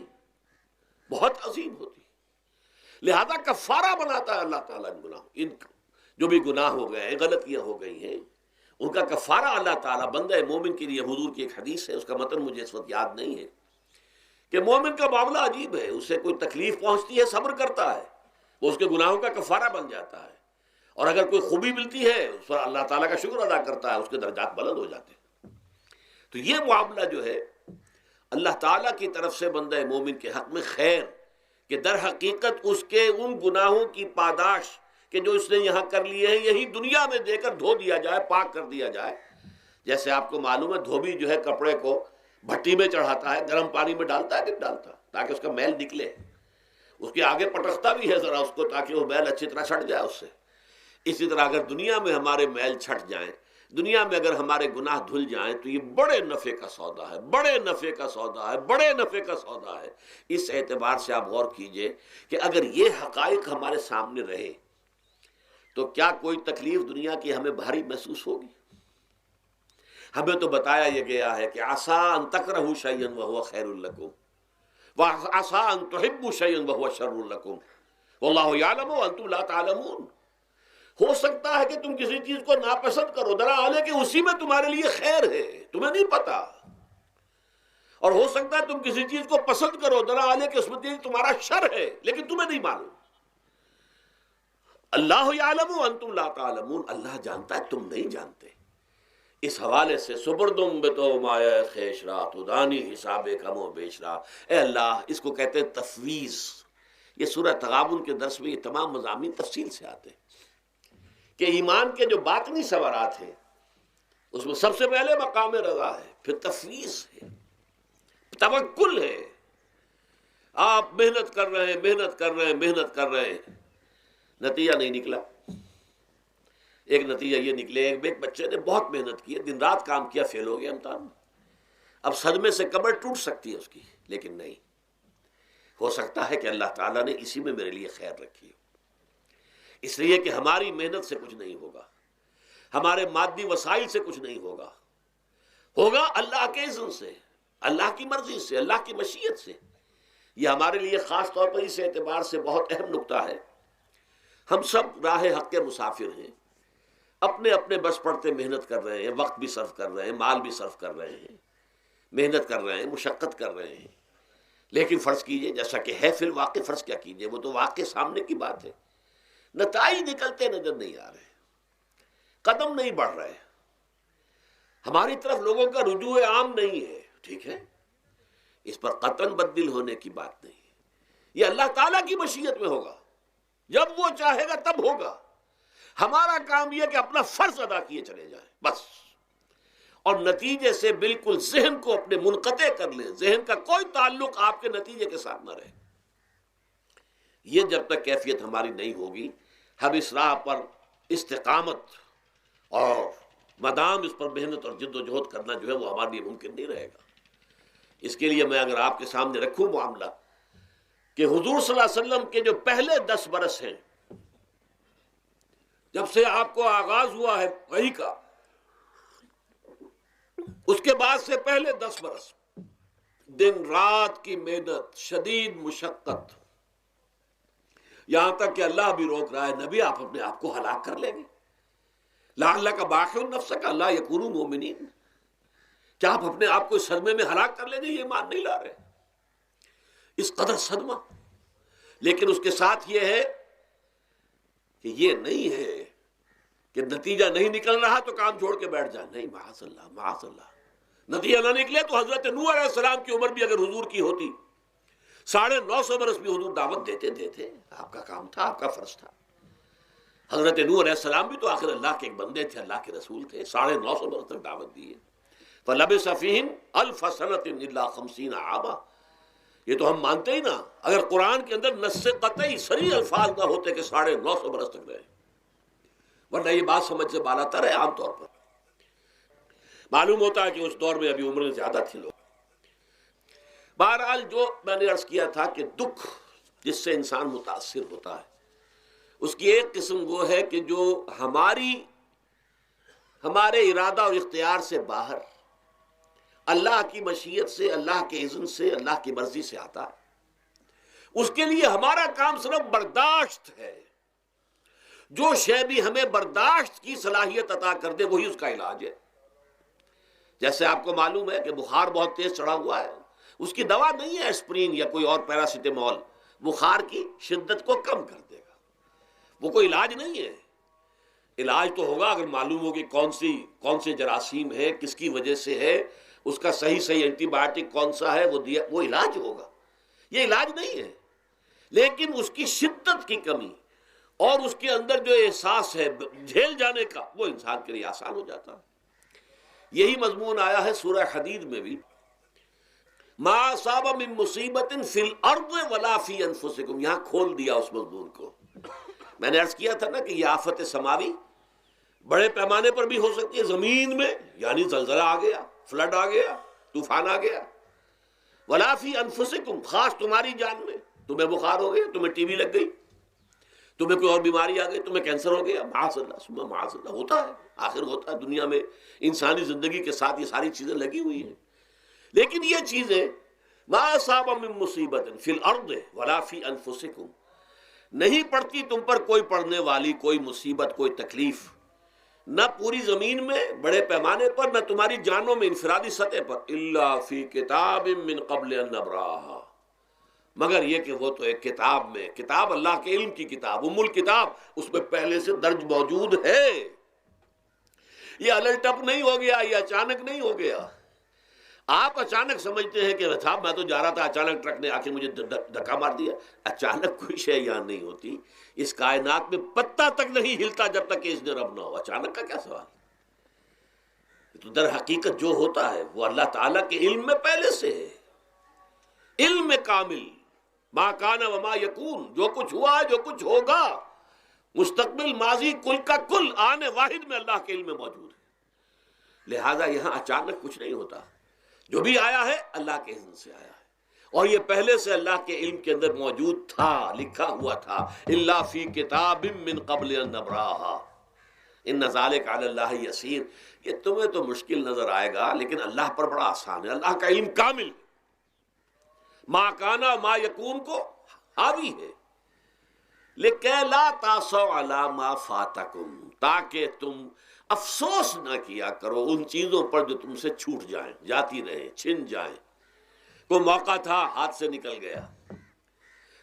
بہت عظیم ہوتی، لہذا کفارہ بناتا ہے اللہ تعالیٰ ان جو بھی گناہ ہو گئے ہیں، غلطیاں ہو گئی ہیں، ان کا کفارہ اللہ تعالیٰ بندہ مومن کے لیے، حضور کی ایک حدیث ہے، اس کا متن مجھے اس وقت یاد نہیں ہے، کہ مومن کا معاملہ عجیب ہے، اسے کوئی تکلیف پہنچتی ہے صبر کرتا ہے، وہ اس کے گناہوں کا کفارہ بن جاتا ہے، اور اگر کوئی خوبی ملتی ہے اس پر اللہ تعالیٰ کا شکر ادا کرتا ہے، اس کے درجات بلند ہو جاتے ہیں۔ تو یہ معاملہ جو ہے اللہ تعالیٰ کی طرف سے بندہ مومن کے حق میں خیر، کہ در حقیقت اس کے ان گناہوں کی پاداش کہ جو اس نے یہاں کر لیے ہیں، یہی دنیا میں دے کر دھو دیا جائے، پاک کر دیا جائے، جیسے آپ کو معلوم ہے دھوبی جو ہے کپڑے کو بھٹی میں چڑھاتا ہے، گرم پانی میں ڈالتا ہے کہ ڈالتا، تاکہ اس کا میل نکلے، اس کے آگے پٹکتا بھی ہے ذرا اس کو تاکہ وہ میل اچھی طرح چھٹ جائے اس سے۔ اسی طرح اگر دنیا میں ہمارے میل چھٹ جائیں، دنیا میں اگر ہمارے گناہ دھل جائیں تو یہ بڑے نفع کا سودا ہے، بڑے نفع کا سودا ہے، بڑے نفع کا سودا ہے۔ اس اعتبار سے آپ غور کیجئے کہ اگر یہ حقائق ہمارے سامنے رہے تو کیا کوئی تکلیف دنیا کی ہمیں بھاری محسوس ہوگی؟ ہمیں تو بتایا یہ گیا ہے کہ عسیٰ ان تکرہوا شیئا وہو خیر لکم وعسیٰ ان تحبوا شیئا وہو شر لکم واللہ یعلم وانتم لا تعلمون۔ ہو سکتا ہے کہ تم کسی چیز کو ناپسند کرو، دراصل کہ اسی میں تمہارے لیے خیر ہے، تمہیں نہیں پتا، اور ہو سکتا ہے تم کسی چیز کو پسند کرو، دراصل کہ اس میں تمہارا شر ہے لیکن تمہیں نہیں معلوم۔ اللہ یعلم وانتم لا تعلمون، اللہ جانتا ہے تم نہیں جانتے۔ اس حوالے سے سبردم بتو مایا خیشرا تو دانی حساب کم و بیشرا، اے اللہ، اس کو کہتے ہیں تفویض۔ یہ سورہ تغابن کے درس میں یہ تمام مضامین تفصیل سے آتے ہیں کہ ایمان کے جو باطنی ثمرات ہیں اس میں سب سے پہلے مقام رضا ہے، پھر تفویض ہے، توکل ہے۔ آپ محنت کر رہے ہیں، محنت کر رہے ہیں، محنت کر رہے ہیں، نتیجہ نہیں نکلا۔ ایک نتیجہ یہ نکلے، ایک بچے نے بہت محنت کی، دن رات کام کیا، فیل ہو گیا امتحان میں، اب صدمے سے کمر ٹوٹ سکتی ہے اس کی، لیکن نہیں، ہو سکتا ہے کہ اللہ تعالیٰ نے اسی میں میرے لیے خیر رکھی ہو۔ اس لیے کہ ہماری محنت سے کچھ نہیں ہوگا، ہمارے مادی وسائل سے کچھ نہیں ہوگا، ہوگا اللہ کے اذن سے، اللہ کی مرضی سے، اللہ کی مشیت سے۔ یہ ہمارے لیے خاص طور پر اس اعتبار سے بہت اہم نکتہ ہے، ہم سب راہ حق کے مسافر ہیں، اپنے اپنے بس پڑتے محنت کر رہے ہیں، وقت بھی صرف کر رہے ہیں، مال بھی صرف کر رہے ہیں، محنت کر رہے ہیں، مشقت کر رہے ہیں، لیکن فرض کیجئے جیسا کہ ہے فی الواقع، فرض کیا کیجئے، وہ تو واقع سامنے کی بات ہے، نتائج نکلتے نظر نہیں آ رہے، قدم نہیں بڑھ رہے، ہماری طرف لوگوں کا رجوع عام نہیں ہے، ٹھیک ہے، اس پر قطعاً بدل ہونے کی بات نہیں ہے، یہ اللہ تعالیٰ کی مشیت میں ہوگا، جب وہ چاہے گا تب ہوگا۔ ہمارا کام یہ کہ اپنا فرض ادا کیے چلے جائیں بس، اور نتیجے سے بالکل ذہن کو اپنے منقطع کر لیں، ذہن کا کوئی تعلق آپ کے نتیجے کے ساتھ نہ رہے۔ یہ جب تک کیفیت ہماری نہیں ہوگی، ہم اس راہ پر استقامت اور مدام اس پر محنت اور جد و جہد کرنا جو ہے وہ ہمارے لیے ممکن نہیں رہے گا۔ اس کے لیے میں اگر آپ کے سامنے رکھوں معاملہ کہ حضور صلی اللہ علیہ وسلم کے جو پہلے 10 برس ہیں، جب سے آپ کو آغاز ہوا ہے وحی کا، اس کے بعد سے پہلے 10 برس دن رات کی محنت، شدید مشقت، یہاں تک کہ اللہ بھی روک رہا ہے، نبی آپ اپنے آپ کو ہلاک کر لیں گے، لعلک باخع نفسک الا یکونوا مؤمنین، کیا آپ اپنے آپ کو اس صدمے میں ہلاک کر لیں گے؟ یہ ایمان نہیں لا رہے، اس قدر صدمہ۔ لیکن اس کے ساتھ یہ ہے کہ یہ نہیں ہے کہ نتیجہ نہیں نکل رہا تو کام چھوڑ کے بیٹھ جائیں، نہیں، معاذ اللہ، معاذ اللہ۔ نتیجہ نہ نکلے تو حضرت نوح علیہ السلام کی عمر بھی اگر حضور کی ہوتی، 950 برس بھی حضور دعوت دیتے تھے، آپ کا کام تھا، آپ کا فرض تھا۔ حضرت نوح علیہ السلام بھی تو آخر اللہ کے ایک بندے تھے، اللہ کے رسول تھے، 950 برس تک دعوت دی ہے۔ فَلَبِثَ فِيهِمْ أَلْفَ سَنَةٍ إِلَّا 50 عاما، یہ تو ہم مانتے ہی نا، اگر قرآن کے اندر نص قطعی صریح الفاظ نہ ہوتے کہ 950 برس تک رہے، ورنہ یہ بات سمجھ سے بالا تر ہے۔ عام طور پر معلوم ہوتا ہے کہ اس دور میں ابھی عمریں زیادہ تھی لوگ۔ بہرحال جو میں نے عرض کیا تھا کہ دکھ جس سے انسان متاثر ہوتا ہے، اس کی ایک قسم وہ ہے کہ جو ہمارے ارادہ اور اختیار سے باہر، اللہ کی مشیت سے، اللہ کے اذن سے، اللہ کی مرضی سے آتا ہے۔ اس کے لیے ہمارا کام صرف برداشت ہے، جو شے بھی ہمیں برداشت کی صلاحیت عطا کر دے وہی اس کا علاج ہے۔ جیسے آپ کو معلوم ہے کہ بخار بہت تیز چڑھا ہوا ہے، اس کی دوا نہیں ہے اسپرین یا کوئی اور پیراسیٹامول، بخار کی شدت کو کم کر دے گا، وہ کوئی علاج نہیں ہے۔ علاج تو ہوگا اگر معلوم ہو کہ کون سے جراثیم ہے، کس کی وجہ سے ہے، اس کا صحیح اینٹی بایوٹک کون سا ہے، وہ علاج ہوگا۔ یہ علاج نہیں ہے، لیکن اس کی شدت کی کمی اور اس کے اندر جو احساس ہے جھیل جانے کا، وہ انسان کے لیے آسان ہو جاتا ہے۔ یہی مضمون آیا ہے سورہ حدید میں بھی، ما اصاب من مصیبت فی الارض ولا فی انفسکم، یہاں کھول دیا اس مضمون کو۔ میں نے عرض کیا تھا نا کہ یہ آفت سماوی بڑے پیمانے پر بھی ہو سکتی ہے، زمین میں یعنی زلزلہ آ گیا، فلڈ آ گیا، طوفان آ گیا، ولا فی انفسکم، خاص تمہاری جان میں، تمہیں بخار ہو گیا، تمہیں ٹی وی لگ گئی، تمہیں کوئی اور بیماری آ گئی، تمہیں کینسر ہو گیا، معاذ اللہ ثم معاذ اللہ، ہوتا ہے، آخر ہوتا ہے، دنیا میں انسانی زندگی کے ساتھ یہ ساری چیزیں لگی ہوئی ہیں۔ لیکن یہ چیزیں ما اصاب من مصیبت فی الارض ولا فی انفسکم، نہیں پڑتی تم پر کوئی پڑنے والی کوئی مصیبت، کوئی تکلیف، نہ پوری زمین میں بڑے پیمانے پر، نہ تمہاری جانوں میں انفرادی سطح پر، الا فی کتاب من قبل ان نبراہا، مگر یہ کہ وہ تو ایک کتاب میں، کتاب اللہ کے علم کی کتاب، ام الکتاب، اس میں پہلے سے درج موجود ہے۔ یہ الٹ اپ نہیں ہو گیا، یہ اچانک نہیں ہو گیا۔ آپ اچانک سمجھتے ہیں کہ صاحب میں تو جا رہا تھا، اچانک ٹرک نے آ کے مجھے دھکا مار دیا۔ اچانک کوئی شے یہاں نہیں ہوتی، اس کائنات میں پتا تک نہیں ہلتا جب تک کہ اس نے رب نہ ہو۔ اچانک کا کیا سوال؟ تو در حقیقت جو ہوتا ہے وہ اللہ تعالیٰ کے علم میں پہلے سے ہے، علم کامل، ما کان وما یکون، جو کچھ ہوا ہے، جو کچھ ہوگا، مستقبل، ماضی، کل کا کل، آنے واحد میں اللہ کے علم میں موجود ہے۔ لہذا یہاں اچانک کچھ نہیں ہوتا، جو بھی آیا ہے اللہ کے علم سے آیا ہے، اور یہ پہلے سے اللہ کے علم کے اندر موجود تھا، لکھا ہوا تھا، الا فی کتاب من قبل ان نبراہا ان ذلک علی اللہ یسیر۔ یہ تمہیں تو مشکل نظر آئے گا لیکن اللہ پر بڑا آسان ہے، اللہ کا علم کامل ہے، ما کانا ما یکون کو حاوی ہے، لِكَيْ لَا تَأْسَوْا عَلَىٰ مَا فَاتَكُمْ، تاکہ تم افسوس نہ کیا کرو ان چیزوں پر جو تم سے چھوٹ جائیں، جاتی رہیں، چھن جائیں۔ کوئی موقع تھا ہاتھ سے نکل گیا،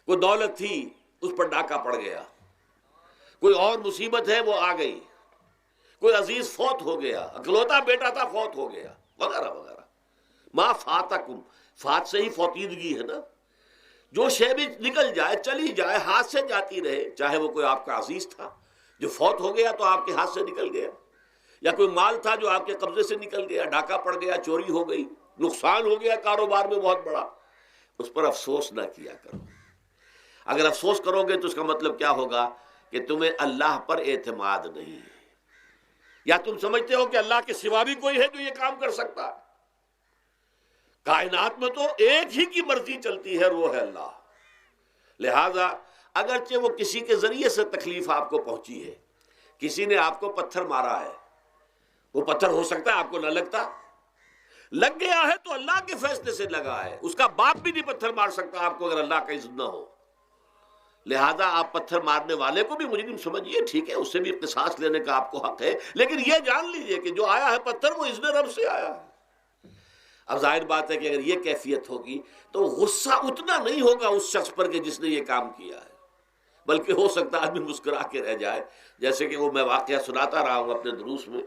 کوئی دولت تھی اس پر ڈاکہ پڑ گیا، کوئی اور مصیبت ہے وہ آ گئی، کوئی عزیز فوت ہو گیا، اکلوتا بیٹا تھا فوت ہو گیا، وغیرہ وغیرہ۔ ما فاتکم، فات سے ہی فوتیدگی ہے نا، جو شے بھی نکل جائے، چلی جائے، ہاتھ سے جاتی رہے، چاہے وہ کوئی آپ کا عزیز تھا جو فوت ہو گیا تو آپ کے ہاتھ سے نکل گیا، یا کوئی مال تھا جو آپ کے قبضے سے نکل گیا، ڈاکہ پڑ گیا، چوری ہو گئی، نقصان ہو گیا کاروبار میں بہت بڑا، اس پر افسوس نہ کیا کرو۔ اگر افسوس کرو گے تو اس کا مطلب کیا ہوگا کہ تمہیں اللہ پر اعتماد نہیں ہے، یا تم سمجھتے ہو کہ اللہ کے سوا بھی کوئی ہے جو یہ کام کر سکتا ہے۔ کائنات میں تو ایک ہی کی مرضی چلتی ہے، وہ ہے اللہ۔ لہذا اگرچہ وہ کسی کے ذریعے سے تکلیف آپ کو پہنچی ہے، کسی نے آپ کو پتھر مارا ہے، وہ پتھر ہو سکتا ہے آپ کو نہ لگتا، لگ گیا ہے تو اللہ کے فیصلے سے لگا ہے، اس کا باپ بھی نہیں پتھر مار سکتا آپ کو اگر اللہ کا اذن نہ ہو۔ لہذا آپ پتھر مارنے والے کو بھی مجرم سمجھیے، ٹھیک ہے، اس سے بھی قصاص لینے کا آپ کو حق ہے، لیکن یہ جان لیجئے کہ جو آیا ہے پتھر وہ اذن رب سے آیا ہے۔ اب ظاہر بات ہے کہ اگر یہ کیفیت ہوگی تو غصہ اتنا نہیں ہوگا اس شخص پر کہ جس نے یہ کام کیا ہے، بلکہ ہو سکتا ہے آدمی مسکرا کے رہ جائے، جیسے کہ وہ میں واقعہ سناتا رہا ہوں اپنے دروس میں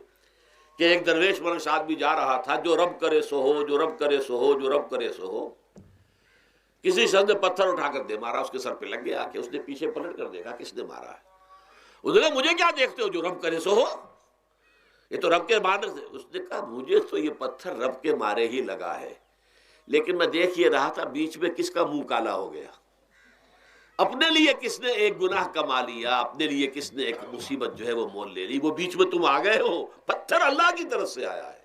کہ ایک درویش مرش آدمی جا رہا تھا، جو رب کرے سو ہو، جو رب کرے سو ہو، جو رب کرے سو ہو۔ کسی شخص نے پتھر اٹھا کر دے مارا، اس کے سر پہ لگ گیا کہ اس نے پیچھے پلٹ کر دیکھا کس نے مارا ہے۔ اس نے کہا مجھے کیا دیکھتے ہو، جو رب کرے سو ہو، یہ تو رب کے مارنے سے۔ اس نے کہا مجھے تو یہ پتھر رب کے مارے ہی لگا ہے، لیکن میں دیکھ یہ رہا تھا بیچ میں کس کا منہ کالا ہو گیا، اپنے لیے کس نے ایک گناہ کما لیا، اپنے لیے کس نے ایک مصیبت جو ہے وہ مول لے لی، وہ بیچ میں تم آ گئے ہو۔ پتھر اللہ کی طرف سے آیا ہے،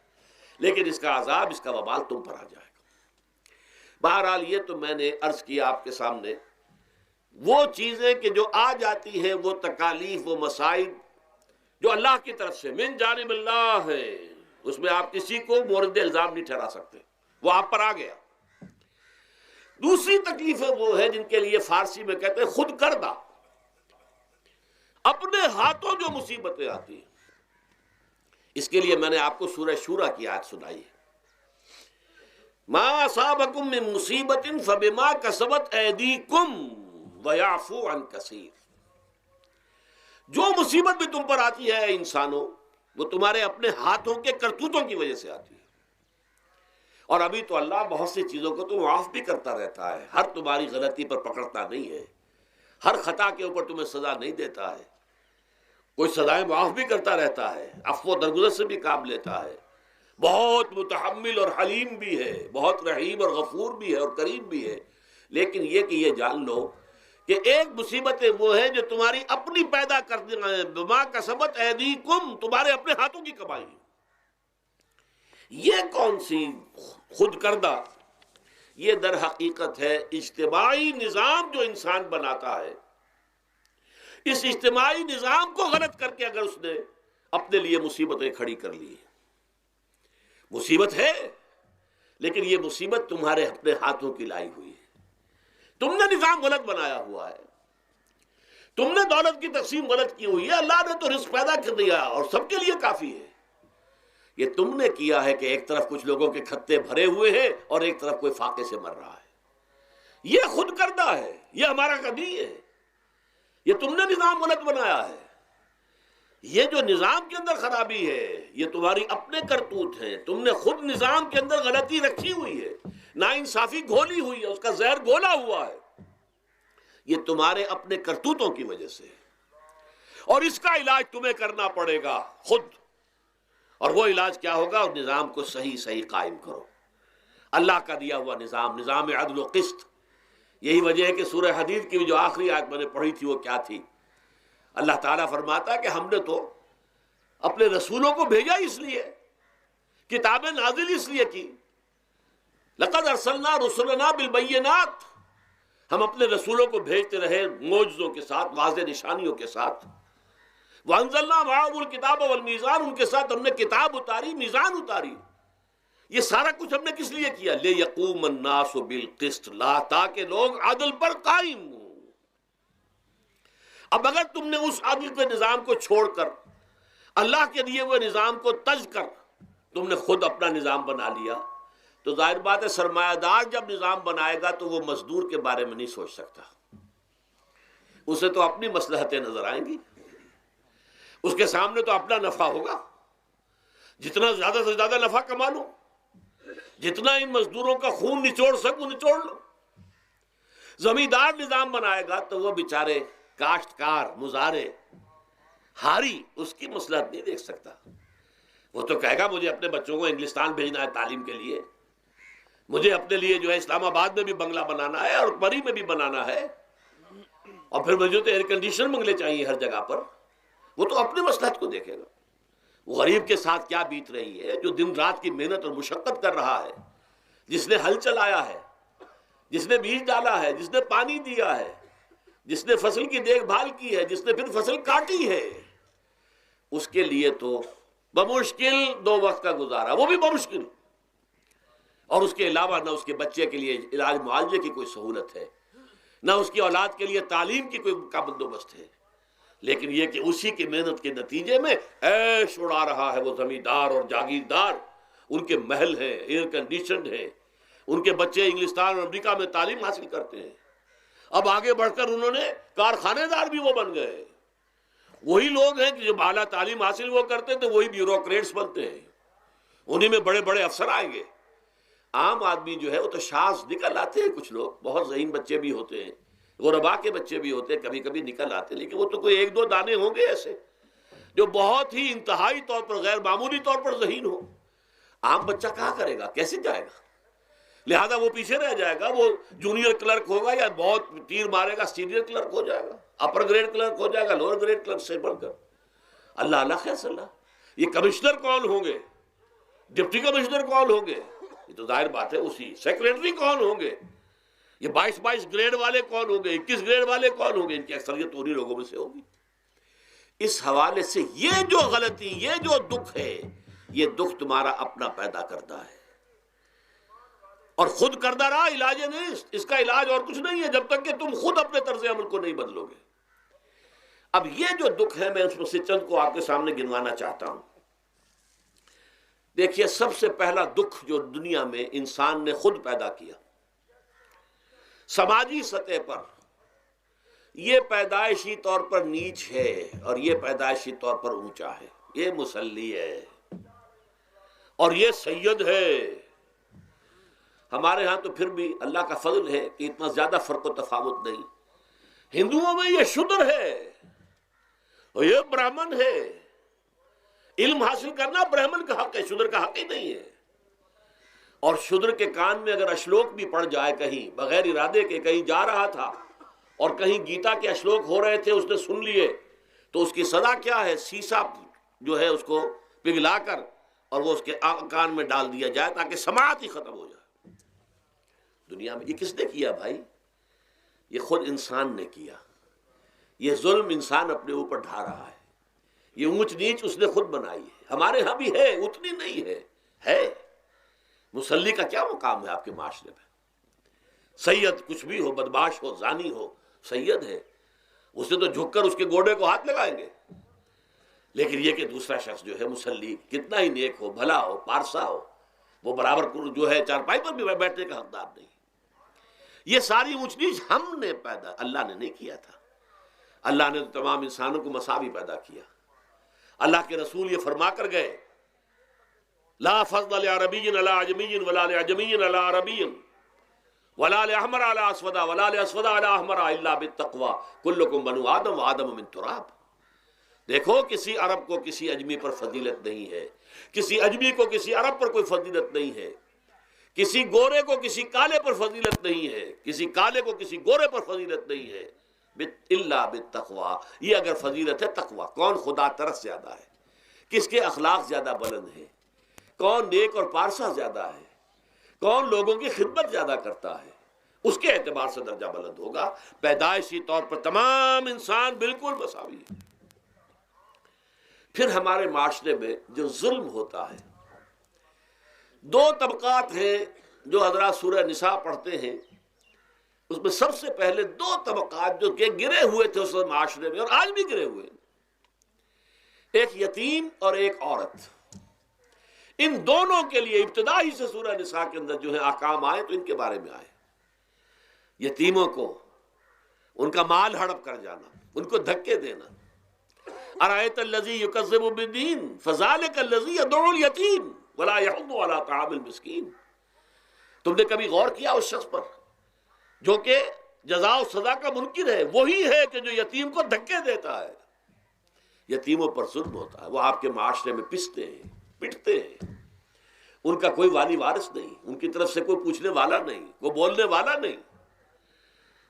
لیکن اس کا عذاب، اس کا وبال تم پر آ جائے گا۔ بہرحال یہ تو میں نے عرض کیا آپ کے سامنے، وہ چیزیں کہ جو آ جاتی ہیں، وہ تکالیف، وہ مصائب جو اللہ کی طرف سے من جانب اللہ ہے، اس میں آپ کسی کو مورد الزام نہیں ٹھہرا سکتے، وہ آپ پر آ گیا۔ دوسری تکلیفیں وہ ہیں جن کے لیے فارسی میں کہتے ہیں خود کردہ، اپنے ہاتھوں جو مصیبتیں آتی ہیں۔ اس کے لیے میں نے آپ کو سورہ شورى کی آیت سنائی ہے، ما اصابکم من مصیبت فبما کسبت ایدیکم ویعفو عن کثیر۔ جو مصیبت بھی تم پر آتی ہے انسانوں، وہ تمہارے اپنے ہاتھوں کے کرتوتوں کی وجہ سے آتی ہے، اور ابھی تو اللہ بہت سی چیزوں کو تو معاف بھی کرتا رہتا ہے، ہر تمہاری غلطی پر پکڑتا نہیں ہے، ہر خطا کے اوپر تمہیں سزا نہیں دیتا ہے، کوئی سزائیں معاف بھی کرتا رہتا ہے، عفو و درگزر سے بھی کام لیتا ہے، بہت متحمل اور حلیم بھی ہے، بہت رحیم اور غفور بھی ہے اور کریم بھی ہے، لیکن یہ کہ یہ جان لو کہ ایک مصیبتیں وہ ہیں جو تمہاری اپنی پیدا کرنے ہیں، بما کسبت ایدیکم، تمہارے اپنے ہاتھوں کی کمائی ہے۔ یہ کون سی خود کردہ، یہ در حقیقت ہے اجتماعی نظام جو انسان بناتا ہے۔ اس اجتماعی نظام کو غلط کر کے اگر اس نے اپنے لیے مصیبتیں کھڑی کر لی، مصیبت ہے لیکن یہ مصیبت تمہارے اپنے ہاتھوں کی لائی ہوئی ہے۔ تم نے نظام غلط بنایا ہوا ہے، تم نے دولت کی تقسیم غلط کی ہوئی ہے۔ اللہ نے تو رزق پیدا کر دیا اور سب کے لیے کافی ہے، یہ تم نے کیا ہے کہ ایک طرف کچھ لوگوں کے کھتے بھرے ہوئے ہیں اور ایک طرف کوئی فاقے سے مر رہا ہے۔ یہ خود کردہ ہے، یہ ہمارا کبھی ہے، یہ تم نے نظام غلط بنایا ہے۔ یہ جو نظام کے اندر خرابی ہے یہ تمہاری اپنے کرتوت ہیں، تم نے خود نظام کے اندر غلطی رکھی ہوئی ہے، ناانصافی گھولی ہوئی ہے، اس کا زہر گھولا ہوا ہے، یہ تمہارے اپنے کرتوتوں کی وجہ سے، اور اس کا علاج تمہیں کرنا پڑے گا خود۔ اور وہ علاج کیا ہوگا؟ اور نظام کو صحیح قائم کرو، اللہ کا دیا ہوا نظام، نظام عدل و قسط۔ یہی وجہ ہے کہ سورہ حدید کی جو آخری آیت میں نے پڑھی تھی وہ کیا تھی؟ اللہ تعالیٰ فرماتا ہے کہ ہم نے تو اپنے رسولوں کو بھیجا اس لیے، کتابیں نازل اس لیے کی، لقد ارسلنا رسلنا بالبینات، ہم اپنے رسولوں کو بھیجتے رہے معجزوں کے ساتھ، واضح نشانیوں کے ساتھ۔ وانزلنا معهم الکتاب والمیزان، ان کے ساتھ ہم نے کتاب اتاری، میزان اتاری۔ یہ سارا کچھ ہم نے کس لیے کیا؟ لیقوم الناس بالقسط، تاکہ لوگ عدل پر قائم ہوں۔ اب اگر تم نے اس عدل کے نظام کو چھوڑ کر اللہ کے دیے ہوئے نظام کو تج کر تم نے خود اپنا نظام بنا لیا، تو ظاہر بات ہے سرمایہ دار جب نظام بنائے گا تو وہ مزدور کے بارے میں نہیں سوچ سکتا، اسے تو اپنی مصلحتیں نظر آئیں گی، اس کے سامنے تو اپنا نفع ہوگا، جتنا زیادہ سے زیادہ نفع کما لو، جتنا ان مزدوروں کا خون نچوڑ سکوں نچوڑ لو۔ زمیندار نظام بنائے گا تو وہ بیچارے کاشتکار، مزارع، ہاری، اس کی مصلحت نہیں دیکھ سکتا، وہ تو کہے گا مجھے اپنے بچوں کو انگلستان بھیجنا ہے تعلیم کے لیے، مجھے اپنے لیے جو ہے اسلام آباد میں بھی بنگلہ بنانا ہے اور پری میں بھی بنانا ہے، اور پھر مجھے تو ایئر کنڈیشن بنگلے چاہیے ہر جگہ پر۔ وہ تو اپنی مصلحت کو دیکھے گا۔ وہ غریب کے ساتھ کیا بیت رہی ہے جو دن رات کی محنت اور مشقت کر رہا ہے، جس نے ہل چلایا ہے، جس نے بیج ڈالا ہے، جس نے پانی دیا ہے، جس نے فصل کی دیکھ بھال کی ہے، جس نے پھر فصل کاٹی ہے، اس کے لیے تو بمشکل 2 وقت کا گزارا، وہ بھی بمشکل، اور اس کے علاوہ نہ اس کے بچے کے لیے علاج معالجے کی کوئی سہولت ہے، نہ اس کی اولاد کے لیے تعلیم کی کوئی کا بندوبست ہے، لیکن یہ کہ اسی کی محنت کے نتیجے میں عیش اڑا رہا ہے وہ زمیندار اور جاگیردار، ان کے محل ہیں، ایئر کنڈیشنڈ ہیں، ان کے بچے انگلستان اور امریکہ میں تعلیم حاصل کرتے ہیں، اب آگے بڑھ کر انہوں نے کارخانے دار بھی وہ بن گئے، وہی لوگ ہیں کہ جو اعلیٰ تعلیم حاصل وہ کرتے تھے وہی بیوروکریٹس بنتے ہیں، انہی میں بڑے بڑے افسر آئیں گے۔ عام آدمی جو ہے وہ تو شاذ نکل آتے ہیں، کچھ لوگ بہت ذہین بچے بھی ہوتے ہیں، غربا کے بچے بھی ہوتے ہیں، کبھی کبھی نکل آتے ہیں، لیکن وہ تو کوئی 1-2 دانے ہوں گے ایسے جو بہت ہی انتہائی طور پر غیر معمولی طور پر ذہین ہو۔ عام بچہ کہاں کرے گا، کیسے جائے گا؟ لہذا وہ پیچھے رہ جائے گا، وہ جونیئر کلرک ہوگا یا بہت تیر مارے گا سینئر کلرک ہو جائے گا، اپر گریڈ کلرک ہو جائے گا لوور گریڈ کلرک سے بڑھ کر۔ اللہ خیر صلی اللہ، یہ کمشنر کون ہوں گے، ڈپٹی کمشنر کون ہوں گے، یہ تو ظاہر بات ہے اسی، سیکریٹری کون ہوں گے، یہ 22 گریڈ والے کون ہوں گے، 21 گریڈ والے کون ہوں گے، ان کی اکثریت انہی لوگوں میں سے ہوگی۔ اس حوالے سے یہ جو غلطی، یہ جو دکھ ہے، یہ دکھ تمہارا اپنا پیدا کرتا ہے، اور خود کردہ رہا علاج نہیں، اس کا علاج اور کچھ نہیں ہے جب تک کہ تم خود اپنے طرز عمل کو نہیں بدلو گے۔ اب یہ جو دکھ ہے میں اس میں سے چند کو آپ کے سامنے گنوانا چاہتا ہوں۔ دیکھیے، سب سے پہلا دکھ جو دنیا میں انسان نے خود پیدا کیا، سماجی سطح پر، یہ پیدائشی طور پر نیچ ہے اور یہ پیدائشی طور پر اونچا ہے، یہ مسلی ہے اور یہ سید ہے۔ ہمارے ہاں تو پھر بھی اللہ کا فضل ہے کہ اتنا زیادہ فرق و تفاوت نہیں، ہندوؤں میں یہ شودر ہے اور یہ برہمن ہے، علم حاصل کرنا برہمن کا حق ہے، شودر کا حق ہی نہیں ہے۔ اور شودر کے کان میں اگر اشلوک بھی پڑ جائے کہیں بغیر ارادے کے، کہیں جا رہا تھا اور کہیں گیتا کے اشلوک ہو رہے تھے، اس نے سن لیے، تو اس کی سزا کیا ہے؟ سیسا جو ہے اس کو پگھلا کر اور وہ اس کے کان میں ڈال دیا جائے تاکہ سماعت ہی ختم ہو جائے۔ دنیا میں یہ کس نے کیا بھائی؟ یہ خود انسان نے کیا۔ یہ ظلم انسان اپنے اوپر ڈھا رہا ہے، یہ اونچ نیچ اس نے خود بنائی ہے۔ ہمارے ہاں بھی ہے، اتنی نہیں ہے۔ مصلی کا کیا مقام ہے آپ کے معاشرے میں؟ سید کچھ بھی ہو، بدمعاش ہو، زانی ہو، سید ہے، اسے تو جھک کر اس کے گوڑے کو ہاتھ لگائیں گے۔ لیکن یہ کہ دوسرا شخص جو ہے مصلی، کتنا ہی نیک ہو، بھلا ہو، پارسا ہو، وہ برابر جو ہے چارپائی پر بھی بیٹھنے کا حقدار نہیں۔ یہ ساری اونچ نیچ ہم نے پیدا، اللہ نے نہیں کیا تھا۔ اللہ نے تو تمام انسانوں کو مساوی پیدا کیا۔ اللہ کے رسول یہ فرما کر گئے، لا فضل لعربی علی عجمی ولا لعجمی علی عربی ولا لأحمر علی اسود ولا لأسود علی احمر الا بالتقوی کلکم بنو آدم وآدم من تراب۔ دیکھو، کسی عرب کو کسی اجمی پر فضیلت نہیں ہے، کسی اجمی کو کسی عرب پر کوئی فضیلت نہیں ہے، کسی گورے کو کسی کالے پر فضیلت نہیں ہے، کسی کالے کو کسی گورے پر فضیلت نہیں ہے، الا بالتقوی۔ یہ اگر فضیلت ہے تقوی، کون خدا ترس زیادہ ہے، کس کے اخلاق زیادہ بلند ہیں، کون نیک اور پارسا زیادہ ہے، کون لوگوں کی خدمت زیادہ کرتا ہے، اس کے اعتبار سے درجہ بلند ہوگا۔ پیدائشی طور پر تمام انسان بالکل مساوی ہے۔ پھر ہمارے معاشرے میں جو ظلم ہوتا ہے، دو طبقات ہیں جو حضرات سورہ نساء پڑھتے ہیں، اس میں سب سے پہلے دو طبقات جو کہ گرے ہوئے تھے اس معاشرے میں اور آج بھی گرے ہوئے ہیں، ایک یتیم اور ایک عورت۔ ان دونوں کے لیے ابتدا ہی سے سورہ نساء کے اندر جو ہے احکام آئے تو ان کے بارے میں آئے۔ یتیموں کو ان کا مال ہڑپ کر جانا، ان کو دھکے دینا۔ ارأیت الذی یکذب بالدین فذلک الذی یدعو الیتیم ولا یحض علی طعام المسکین۔ تم نے کبھی غور کیا اس شخص پر جو کہ جزا و سزا کا منکر ہے؟ وہی ہے کہ جو یتیم کو دھکے دیتا ہے۔ یتیموں پر ظلم ہوتا ہے، وہ آپ کے معاشرے میں پستے ہیں، پٹتے ہیں، ان کا کوئی والی وارث نہیں، ان کی طرف سے کوئی پوچھنے والا نہیں، کوئی بولنے والا نہیں۔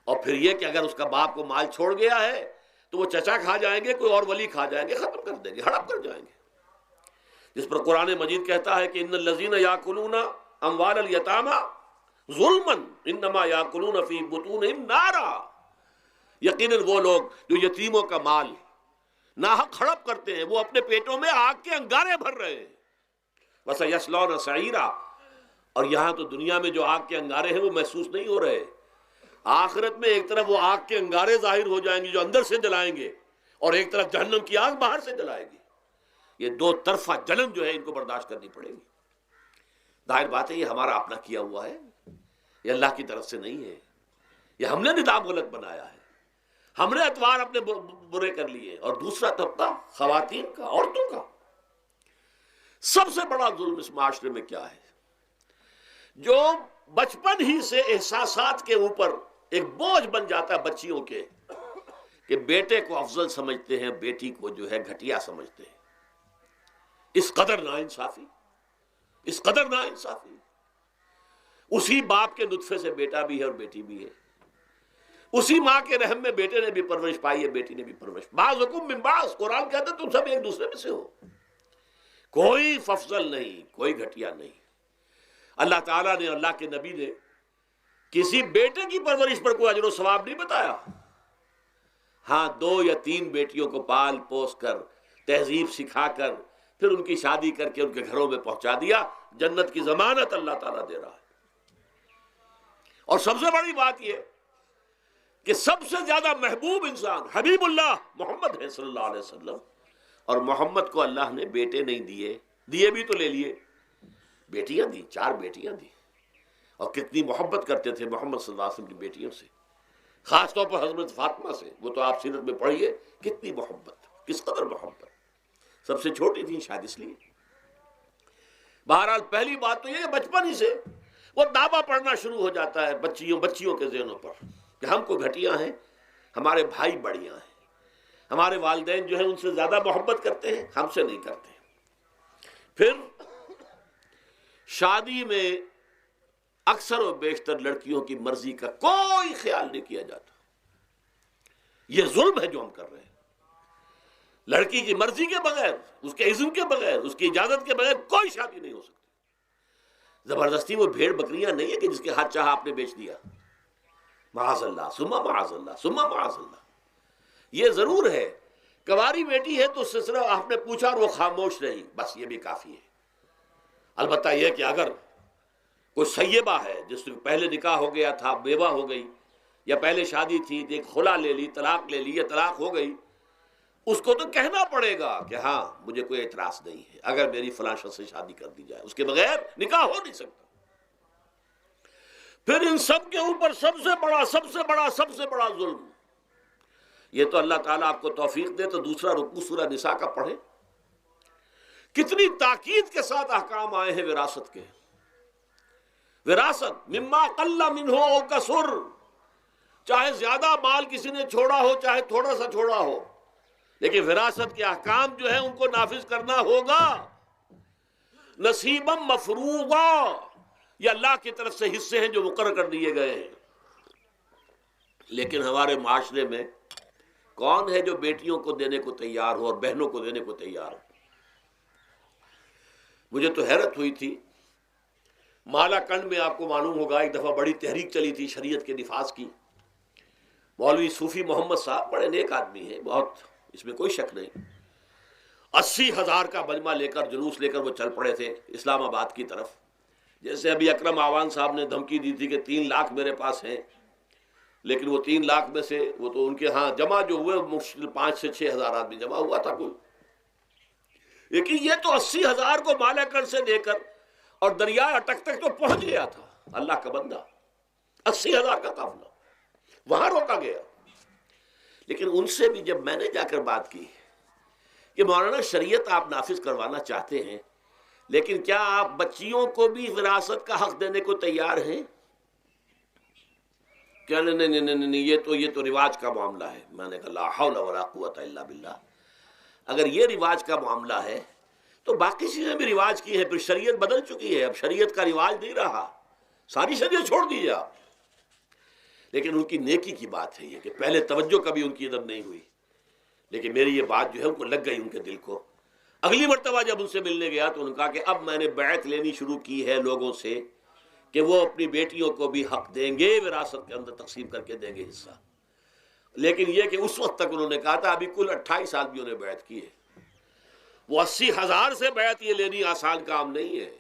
اور پھر یہ کہ اگر اس کا باپ کو مال چھوڑ گیا ہے تو وہ چچا کھا جائیں گے، کوئی اور ولی کھا جائیں گے، ختم کر دیں گے، ہڑپ کر جائیں گے۔ جس پر قرآن مجید کہتا ہے کہ ان الذین یاکلون اموال الیتامی ظلما انما یاکلون فی بطونہم نارا۔ یقیناً وہ لوگ جو یتیموں کا مال ناحق ہڑپ کرتے ہیں، وہ اپنے پیٹوں میں آگ کے انگارے بھر رہے ہیں۔ وَسَيَصْلَوْنَ سَعِيرًا۔ اور یہاں تو دنیا میں جو آگ کے انگارے ہیں وہ محسوس نہیں ہو رہے، آخرت میں ایک طرف وہ آگ کے انگارے ظاہر ہو جائیں گے جو اندر سے جلائیں گے، اور ایک طرف جہنم کی آگ باہر سے جلائے گی۔ یہ دو طرفہ جلن جو ہے ان کو برداشت کرنی پڑے گی۔ ظاہر بات ہے یہ ہمارا اپنا کیا ہوا ہے، یہ اللہ کی طرف سے نہیں ہے، یہ ہم نے نظام غلط بنایا ہے، ہم نے اتوار اپنے برے کر لیے۔ اور دوسرا طبقہ خواتین کا، عورتوں کا۔ سب سے بڑا ظلم اس معاشرے میں کیا ہے؟ جو بچپن ہی سے احساسات کے اوپر ایک بوجھ بن جاتا ہے بچیوں کے، کہ بیٹے کو افضل سمجھتے ہیں، بیٹی کو جو ہے گھٹیا سمجھتے ہیں۔ اس قدر ناانصافی، اس قدر ناانصافی۔ اسی باپ کے نطفے سے بیٹا بھی ہے اور بیٹی بھی ہے، اسی ماں کے رحم میں بیٹے نے بھی پرورش پائی ہے، بیٹی نے بھی پرورش۔ بعضکم من بعض، قرآن کہتا ہے تم سب ایک دوسرے میں سے ہو، کوئی افضل نہیں، کوئی گھٹیا نہیں۔ اللہ تعالیٰ نے، اللہ کے نبی نے کسی بیٹے کی پرورش پر کوئی اجر و ثواب نہیں بتایا۔ ہاں، 2 یا 3 بیٹیوں کو پال پوس کر، تہذیب سکھا کر، پھر ان کی شادی کر کے ان کے گھروں میں پہنچا دیا، جنت کی ضمانت اللہ تعالیٰ دے رہا ہے۔ اور سب سے بڑی بات یہ کہ سب سے زیادہ محبوب انسان حبیب اللہ محمد ہے صلی اللہ علیہ وسلم، اور محمد کو اللہ نے بیٹے نہیں دیے بھی تو لے لیے، بیٹیاں دی، 4 بیٹیاں دی۔ اور کتنی محبت کرتے تھے محمد صلی اللہ علیہ وسلم کی بیٹیوں سے، خاص طور پر حضرت فاطمہ سے، وہ تو آپ سیرت میں پڑھیے کتنی محبت، کس قدر محبت۔ سب سے چھوٹی تھی شاید اس لیے۔ بہرحال پہلی بات تو یہ کہ بچپن ہی سے وہ دعویٰ پڑھنا شروع ہو جاتا ہے بچیوں کے ذہنوں پر کہ ہم کو گھٹیاں ہیں، ہمارے بھائی بڑیاں ہیں، ہمارے والدین جو ہیں ان سے زیادہ محبت کرتے ہیں، ہم سے نہیں کرتے۔ پھر شادی میں اکثر و بیشتر لڑکیوں کی مرضی کا کوئی خیال نہیں کیا جاتا. یہ ظلم ہے جو ہم کر رہے ہیں. لڑکی کی مرضی کے بغیر، اس کے اذن کے بغیر، اس کی اجازت کے بغیر کوئی شادی نہیں ہو سکتی. زبردستی وہ بھیڑ بکریاں نہیں ہے کہ جس کے ہاتھ چاہا آپ نے بیچ دیا. معاذ اللہ ثم معاذ اللہ ثم معاذ اللہ. یہ ضرور ہے کنواری بیٹی ہے تو اس سے صرف آپ نے پوچھا اور وہ خاموش رہی، بس یہ بھی کافی ہے. البتہ یہ کہ اگر کوئی سیبہ ہے جس سے پہلے نکاح ہو گیا تھا، بیوہ ہو گئی، یا پہلے شادی تھی ایک خلا لے لی، طلاق لے لی یا طلاق ہو گئی، اس کو تو کہنا پڑے گا کہ ہاں مجھے کوئی اعتراض نہیں ہے اگر میری فلاں شخص سے شادی کر دی جائے، اس کے بغیر نکاح ہو نہیں سکتا. پھر ان سب کے اوپر سب سے بڑا ظلم، یہ تو اللہ تعالیٰ آپ کو توفیق دے تو دوسرا رکوع سورہ نساء کا پڑھیں. کتنی تاکید کے ساتھ احکام آئے ہیں وراثت کے. وراثت مما قل منہ او کثر، چاہے زیادہ مال کسی نے چھوڑا ہو چاہے تھوڑا سا چھوڑا ہو، لیکن وراثت کے احکام جو ہیں ان کو نافذ کرنا ہوگا. نصیبا مفروضا، یہ اللہ کی طرف سے حصے ہیں جو مقرر کر دیے گئے ہیں. لیکن ہمارے معاشرے میں کون ہے جو بیٹیوں کو دینے کو تیار ہو اور بہنوں کو دینے کو تیار ہو؟ مجھے تو حیرت ہوئی تھی. مالا کنڈ میں آپ کو معلوم ہوگا ایک دفعہ بڑی تحریک چلی تھی شریعت کے نفاذ کی. مولوی صوفی محمد صاحب بڑے نیک آدمی ہیں بہت، اس میں کوئی شک نہیں. 80,000 کا مجمع لے کر جلوس لے کر وہ چل پڑے تھے اسلام آباد کی طرف. جیسے ابھی اکرم آوان صاحب نے دھمکی دی تھی کہ 3 لاکھ میرے پاس ہیں، لیکن وہ 3 لاکھ میں سے وہ تو ان کے ہاں جمع جو ہوئے مشکل 5 سے 6 ہزار آدمی جمع ہوا تھا کل. لیکن یہ تو 80,000 کو مالا کنڈ سے لے کر اور دریائے اٹک تک تو پہنچ گیا تھا. اللہ کا بندہ 80,000 کا قافلہ وہاں روکا گیا. لیکن ان سے بھی جب میں نے جا کر بات کی کہ مولانا شریعت آپ نافذ کروانا چاہتے ہیں، لیکن کیا آپ بچیوں کو بھی وراثت کا حق دینے کو تیار ہیں؟ کیا نہیں یہ تو رواج کا معاملہ ہے. میں نے کہا لا حول ولا قوت الا باللہ. اگر یہ رواج کا معاملہ ہے تو باقی چیزیں بھی رواج کی ہیں. پھر شریعت بدل چکی ہے، اب شریعت کا رواج نہیں رہا، ساری شریعت چھوڑ دیجیے آپ. لیکن ان کی نیکی کی بات ہے یہ کہ پہلے توجہ کبھی ان کی ادب نہیں ہوئی، لیکن میری یہ بات جو ہے ان کو لگ گئی ان کے دل کو. اگلی مرتبہ جب ان سے ملنے گیا تو انہوں نے کہا کہ اب میں نے بیعت لینی شروع کی ہے لوگوں سے کہ وہ اپنی بیٹیوں کو بھی حق دیں گے، وراثت کے اندر تقسیم کر کے دیں گے حصہ. لیکن یہ کہ اس وقت تک انہوں نے کہا تھا ابھی کل 28 آدمیوں نے بیعت کی ہے. وہ 80,000 سے بیعت یہ لینی آسان کام نہیں ہے.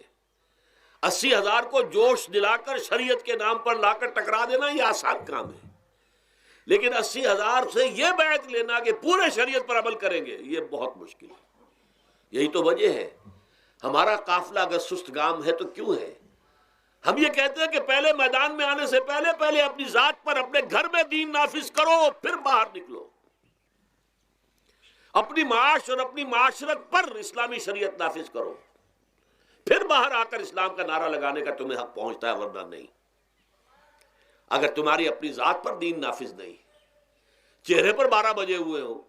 80,000 کو جوش دلا کر شریعت کے نام پر لا کر ٹکرا دینا یہ آسان کام ہے، لیکن 80,000 سے یہ بیعت لینا کہ پورے شریعت پر عمل کریں گے یہ بہت مشکل ہے. یہی تو وجہ ہے ہمارا قافلہ اگر سست گام ہے تو کیوں ہے. ہم یہ کہتے ہیں کہ پہلے میدان میں آنے سے پہلے اپنی ذات پر اپنے گھر میں دین نافذ کرو، پھر باہر نکلو. اپنی معاش اور اپنی معاشرت پر اسلامی شریعت نافذ کرو، پھر باہر آ کر اسلام کا نعرہ لگانے کا تمہیں حق پہنچتا ہے، ورنہ نہیں. اگر تمہاری اپنی ذات پر دین نافذ نہیں، چہرے پر 12 بجے ہوئے ہو،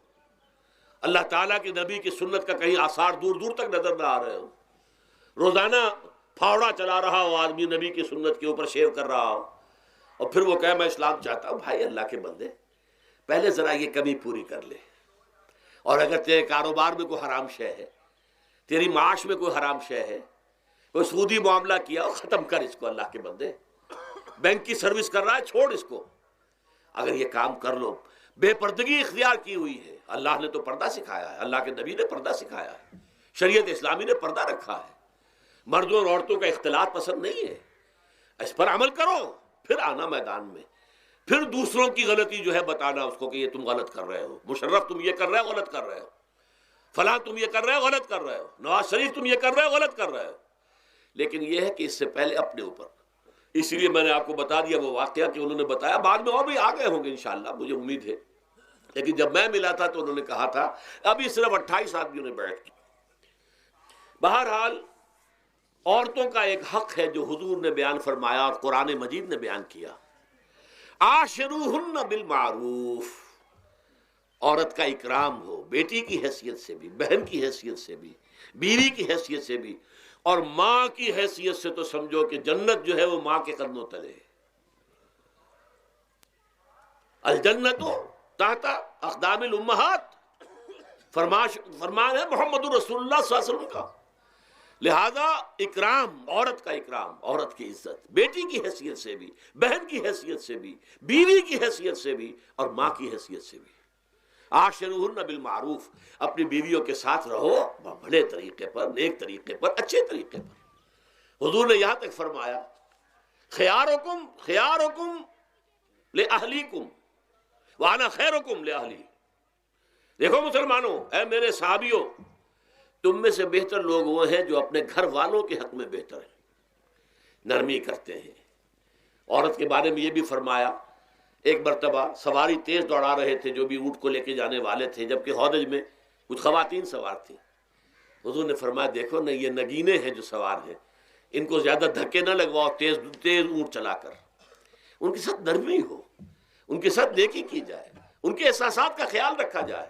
اللہ تعالیٰ کے نبی کی سنت کا کہیں آثار دور دور تک نظر نہ آ رہے ہو، روزانہ پھاوڑا چلا رہا ہو آدمی نبی کی سنت کے اوپر شیو کر رہا ہو، اور پھر وہ کہے میں اسلام چاہتا ہوں. بھائی اللہ کے بندے پہلے ذرا یہ کمی پوری کر لے. اور اگر تیرے کاروبار میں کوئی حرام شے ہے، تیری معاش میں کوئی حرام شے ہے، کوئی سودی معاملہ کیا ہو، ختم کر اس کو. اللہ کے بندے بینک کی سروس کر رہا ہے، چھوڑ اس کو. اگر یہ کام کر لو، بے پردگی اختیار کی ہوئی ہے. اللہ نے تو پردہ سکھایا ہے، اللہ کے نبی نے پردہ سکھایا ہے، شریعت اسلامی نے پردہ رکھا ہے. مردوں اور عورتوں کا اختلاط پسند نہیں ہے. اس پر عمل کرو، پھر آنا میدان میں، پھر دوسروں کی غلطی جو ہے بتانا اس کو کہ یہ تم غلط کر رہے ہو، مشرف تم یہ کر رہے ہو غلط کر رہے ہو، فلاں تم یہ کر رہے ہو غلط کر رہے ہو، نواز شریف تم یہ کر رہے ہو غلط کر رہے ہو. لیکن یہ ہے کہ اس سے پہلے اپنے اوپر. اس لیے میں نے آپ کو بتا دیا وہ واقعہ کہ انہوں نے بتایا، بعد میں اور بھی آ گئے ہوں گے انشاءاللہ مجھے امید ہے. لیکن جب میں ملا تھا تو انہوں نے کہا تھا ابھی صرف 28 آدمیوں نے بیعت کی. بہرحال عورتوں کا ایک حق ہے جو حضور نے بیان فرمایا اور قرآن مجید نے بیان کیا. عاشروہن بالمعروف، عورت کا اکرام ہو، بیٹی کی حیثیت سے بھی، بہن کی حیثیت سے بھی، بیوی کی حیثیت سے بھی، اور ماں کی حیثیت سے تو سمجھو کہ جنت جو ہے وہ ماں کے قدموں تلے ہے۔ الجنت تحت اقدام الامہات، فرمان ہے محمد رسول اللہ صلی اللہ علیہ وسلم کا۔ لہذا اکرام، عورت کا اکرام، عورت کی عزت، بیٹی کی حیثیت سے بھی، بہن کی حیثیت سے بھی، بیوی کی حیثیت سے بھی، اور ماں کی حیثیت سے بھی۔ عاشروہن بالمعروف، اپنی بیویوں کے ساتھ رہو بھلے طریقے پر، نیک طریقے پر، اچھے طریقے پر۔ حضور نے یہاں تک فرمایا خیارکم خیارکم لأہلیکم وانا خیرکم لأہلی۔ دیکھو مسلمانوں، اے میرے صحابیوں، تم میں سے بہتر لوگ وہ ہیں جو اپنے گھر والوں کے حق میں بہتر ہیں، نرمی کرتے ہیں۔ عورت کے بارے میں یہ بھی فرمایا، ایک مرتبہ سواری تیز دوڑا رہے تھے جو بھی اونٹ کو لے کے جانے والے تھے، جبکہ ہودج میں کچھ خواتین سوار تھیں۔ حضور نے فرمایا دیکھو نا، یہ نگینے ہیں جو سوار ہیں، ان کو زیادہ دھکے نہ لگواؤ تیز تیز اونٹ چلا کر، ان کے ساتھ نرمی ہو، ان کے ساتھ نیکی کی جائے، ان کے احساسات کا خیال رکھا جائے،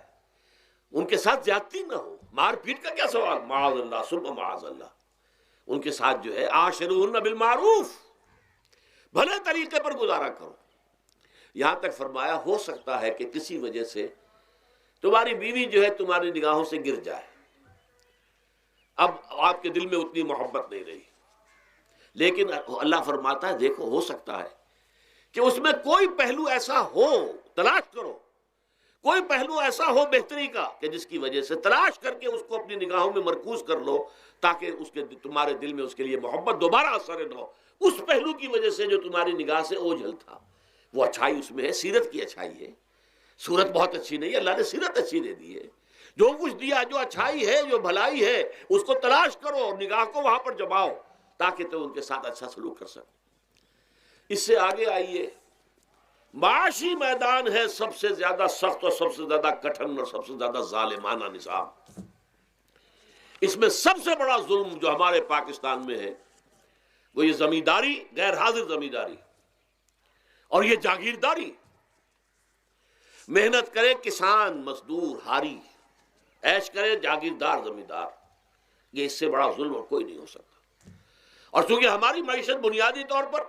ان کے ساتھ زیادتی نہ ہو۔ مار پیٹ کا کیا سوال، معاذ اللہ ثم معاذ اللہ۔ ان کے ساتھ جو ہے عاشروہن بالمعروف، بھلے طریقے پر گزارا کرو۔ یہاں تک فرمایا ہو سکتا ہے کہ کسی وجہ سے تمہاری بیوی جو ہے تمہاری نگاہوں سے گر جائے، اب آپ کے دل میں اتنی محبت نہیں رہی، لیکن اللہ فرماتا ہے دیکھو ہو سکتا ہے کہ اس میں کوئی پہلو ایسا ہو، تلاش کرو، کوئی پہلو ایسا ہو بہتری کا کہ جس کی وجہ سے تلاش کر کے اس کو اپنی نگاہوں میں مرکوز کر لو، تاکہ اس کے تمہارے دل میں اس کے لیے محبت دوبارہ اثر نہ ہو، اس پہلو کی وجہ سے جو تمہاری نگاہ سے اوجھل تھا۔ وہ اچھائی اس میں ہے، سیرت کی اچھائی ہے، صورت بہت اچھی نہیں ہے، اللہ نے سیرت اچھی دے دی ہے، جو کچھ دیا، جو اچھائی ہے، جو بھلائی ہے، اس کو تلاش کرو اور نگاہ کو وہاں پر جماؤ تاکہ تم ان کے ساتھ اچھا سلوک کر سکو۔ اس سے آگے آئیے، معاشی میدان ہے سب سے زیادہ سخت اور سب سے زیادہ کٹھن اور سب سے زیادہ ظالمانہ نظام۔ اس میں سب سے بڑا ظلم جو ہمارے پاکستان میں ہے وہ یہ زمینداری، غیر حاضر زمینداری، اور یہ جاگیرداری۔ محنت کرے کسان مزدور ہاری، عیش کرے جاگیردار زمیندار، یہ اس سے بڑا ظلم اور کوئی نہیں ہو سکتا۔ اور چونکہ ہماری معیشت بنیادی طور پر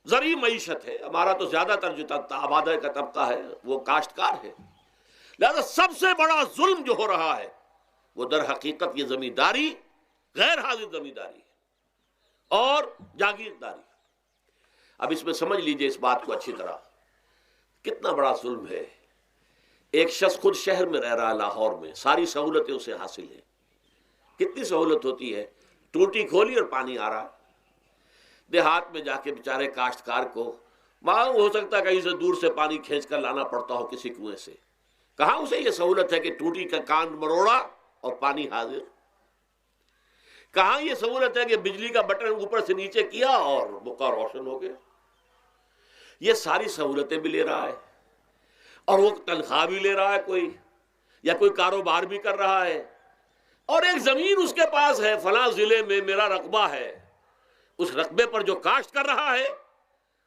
زرعی معیشت ہے، ہمارا تو زیادہ تر جو آبادی کا طبقہ ہے وہ کاشتکار ہے، لہذا سب سے بڑا ظلم جو ہو رہا ہے وہ در حقیقت یہ زمینداری، غیر حاضر زمینداری اور جاگیرداری۔ اب اس میں سمجھ لیجئے اس بات کو اچھی طرح، کتنا بڑا ظلم ہے۔ ایک شخص خود شہر میں رہ رہا ہے، لاہور میں، ساری سہولتیں اسے حاصل ہیں، کتنی سہولت ہوتی ہے، ٹوٹی کھولی اور پانی آ رہا۔ دیہات میں جا کے بیچارے کاشتکار کو وہاں ہو سکتا ہے کہیں سے دور سے پانی کھینچ کر لانا پڑتا ہو کسی کنویں سے، کہاں اسے یہ سہولت ہے کہ ٹوٹی کا کان مروڑا اور پانی حاضر، کہاں یہ سہولت ہے کہ بجلی کا بٹن اوپر سے نیچے کیا اور بقع روشن ہو گیا۔ یہ ساری سہولتیں بھی لے رہا ہے اور وہ تنخواہ بھی لے رہا ہے کوئی، یا کوئی کاروبار بھی کر رہا ہے، اور ایک زمین اس کے پاس ہے، فلاں ضلع میں میرا رقبہ ہے، اس رقبے پر جو کاشت کر رہا ہے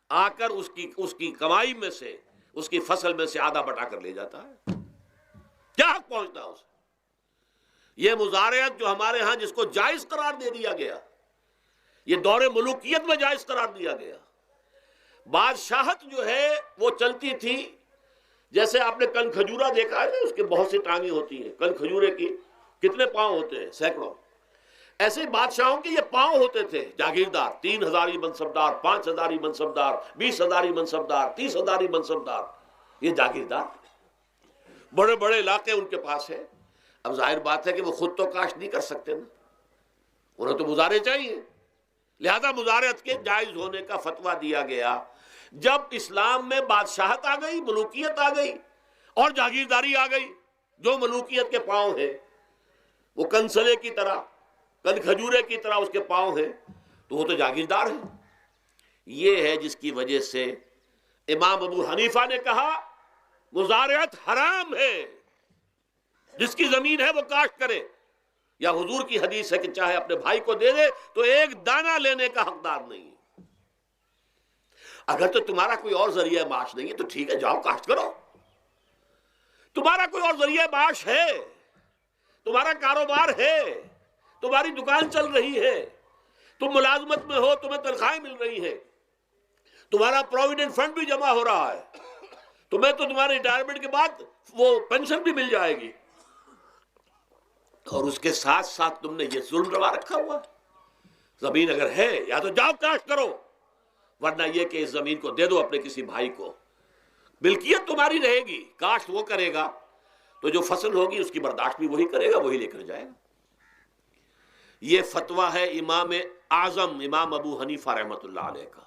آ کر اس کی کمائی میں سے، اس کی فصل میں سے آدھا بٹا کر لے جاتا ہے۔ کیا حق پہنچتا ہے اسے؟ یہ مزارعت جو ہمارے ہاں جس کو جائز قرار دے دیا گیا، یہ دور ملوکیت میں جائز قرار دیا گیا۔ بادشاہت جو ہے وہ چلتی تھی، جیسے آپ نے کن کھجورا دیکھا ہے نا، اس کے بہت سی ٹانگیں ہوتی ہیں، کن کھجورے کی کتنے پاؤں ہوتے ہیں، سینکڑوں۔ ایسے بادشاہوں کے یہ پاؤں ہوتے تھے، جاگیردار، 3000 منصبدار، 5000 منصبدار، 20,000 منصبدار، 30,000 منصبدار، یہ جاگیردار، بڑے بڑے علاقے ان کے پاس ہے۔ اب ظاہر بات ہے کہ وہ خود تو کاشت نہیں کر سکتے نا، انہیں تو مزارع چاہیے، لہذا مزارعت کے جائز ہونے کا فتویٰ دیا گیا۔ جب اسلام میں بادشاہت آ گئی، ملوکیت آ گئی اور جاگیرداری آ گئی، جو ملوکیت کے پاؤں ہیں وہ کنسلے کی طرح، کن کھجورے کی طرح اس کے پاؤں ہیں، تو وہ تو جاگیردار ہے۔ یہ ہے جس کی وجہ سے امام ابو حنیفہ نے کہا مزارعت حرام ہے، جس کی زمین ہے وہ کاشت کرے، یا حضور کی حدیث ہے کہ چاہے اپنے بھائی کو دے دے تو ایک دانہ لینے کا حقدار نہیں ہے۔ اگر تو تمہارا کوئی اور ذریعہ معاش نہیں ہے تو ٹھیک ہے، جاؤ کاشت کرو۔ تمہارا کوئی اور ذریعہ معاش ہے تمہارا کاروبار ہے، تمہاری دکان چل رہی ہے، تم ملازمت میں ہو، تمہیں تنخواہیں مل رہی ہیں، تمہارا پروویڈنٹ فنڈ بھی جمع ہو رہا ہے، تمہیں تو تمہارے ریٹائرمنٹ کے بعد وہ پینشن بھی مل جائے گی، اور اس کے ساتھ ساتھ تم نے یہ ظلم روا رکھا ہوا۔ زمین اگر ہے یا تو جاؤ کاشت کرو، ورنہ یہ کہ اس زمین کو دے دو اپنے کسی بھائی کو، ملکیت تمہاری رہے گی، کاشت وہ کرے گا تو جو فصل ہوگی اس کی برداشت بھی وہی کرے گا، وہی لے کر جائے گا۔ یہ فتویٰ ہے امام اعظم امام ابو حنیفہ رحمۃ اللہ علیہ کا،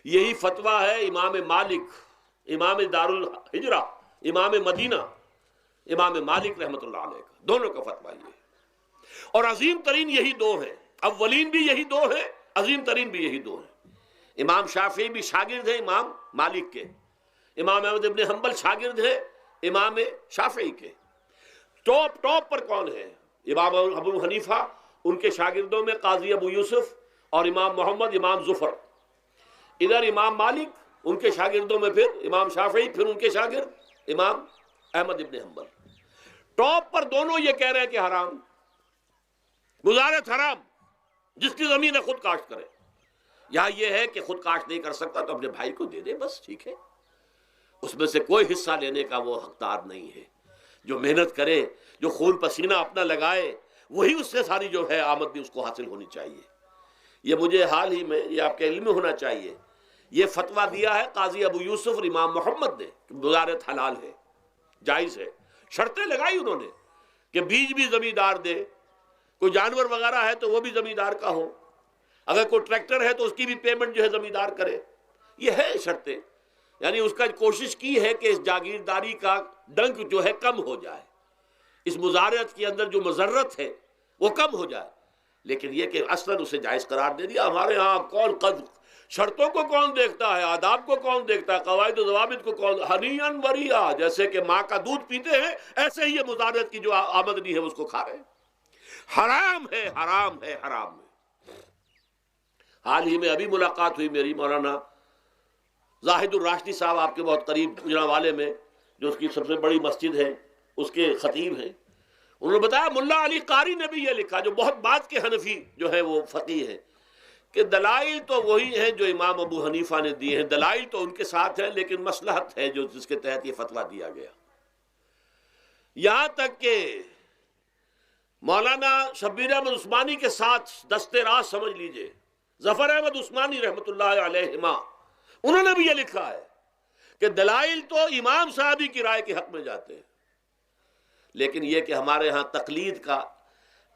یہی فتویٰ ہے امام مالک امام دار الحجرہ امام مدینہ امام مالک رحمۃ اللہ علیہ کا، دونوں کا فتویٰ یہ ہے، اور عظیم ترین یہی دو ہیں، اولین بھی یہی دو ہیں، عظیم ترین بھی یہی دو ہیں۔ امام شافعی بھی شاگرد ہیں امام مالک کے، امام احمد ابن حنبل شاگرد ہیں امام شافعی کے۔ ٹاپ پر کون ہے؟ امام ابو حنیفہ، ان کے شاگردوں میں قاضی ابو یوسف اور امام محمد امام ظفر، ادھر امام مالک، ان کے شاگردوں میں پھر امام شافعی، پھر ان کے شاگرد امام احمد ابن حنبل۔ ٹاپ پر دونوں یہ کہہ رہے ہیں کہ حرام، مزارعت حرام، جس کی زمین ہے خود کاشت کرے۔ یہاں یہ ہے کہ خود کاشت نہیں کر سکتا تو اپنے بھائی کو دے دے، بس ٹھیک ہے، اس میں سے کوئی حصہ لینے کا وہ حقدار نہیں ہے۔ جو محنت کرے، جو خون پسینہ اپنا لگائے، وہی اس سے ساری جو ہے آمدنی اس کو حاصل ہونی چاہیے۔ یہ مجھے حال ہی میں، یہ آپ کے علم میں ہونا چاہیے، یہ فتویٰ دیا ہے قاضی ابو یوسف اور امام محمد نے کہ مزارعت حلال ہے، جائز ہے۔ شرطیں لگائی انہوں نے کہ بیج بھی زمیندار دے، کوئی جانور وغیرہ ہے تو وہ بھی زمیندار کا ہو، اگر کوئی ٹریکٹر ہے تو اس کی بھی پیمنٹ جو ہے زمیندار کرے، یہ ہے شرطیں۔ یعنی اس کا کوشش کی ہے کہ اس جاگیرداری کا ڈنک جو ہے کم ہو جائے، اس مزارعت کے اندر جو مضرت ہے وہ کم ہو جائے، لیکن یہ کہ اصلاً اسے جائز قرار دے دیا۔ ہمارے ہاں کون شرطوں کو کون دیکھتا ہے، آداب کو کون دیکھتا ہے، قواعد و ضوابط کو کون، ہنیئن وریا، جیسے کہ ماں کا دودھ پیتے ہیں ایسے ہی یہ مزارعت کی جو آمدنی ہے اس کو کھا رہے ہیں۔ حرام ہے، حرام ہے، حرام ہے۔ حال ہی میں ابھی ملاقات ہوئی میری مولانا زاہد الراشدی صاحب، آپ کے بہت قریب گجرانوالے میں، جو اس کی سب سے بڑی مسجد ہے، اس کے خطیب ہیں۔ انہوں نے بتایا ملا علی قاری نے بھی یہ لکھا، جو بہت بعد کے حنفی جو ہے وہ فقیہ ہیں، کہ دلائل تو وہی ہیں جو امام ابو حنیفہ نے دیے ہیں، دلائل تو ان کے ساتھ ہیں، لیکن مصلحت ہے جو جس کے تحت یہ فتویٰ دیا گیا۔ یہاں تک کہ مولانا شبیر احمد عثمانی کے ساتھ دست راست سمجھ لیجئے، ظفر احمد عثمانی رحمۃ اللہ علیہما، انہوں نے بھی یہ لکھا ہے کہ دلائل تو امام صاحبی کی رائے کے حق میں جاتے ہیں، لیکن یہ کہ ہمارے ہاں تقلید کا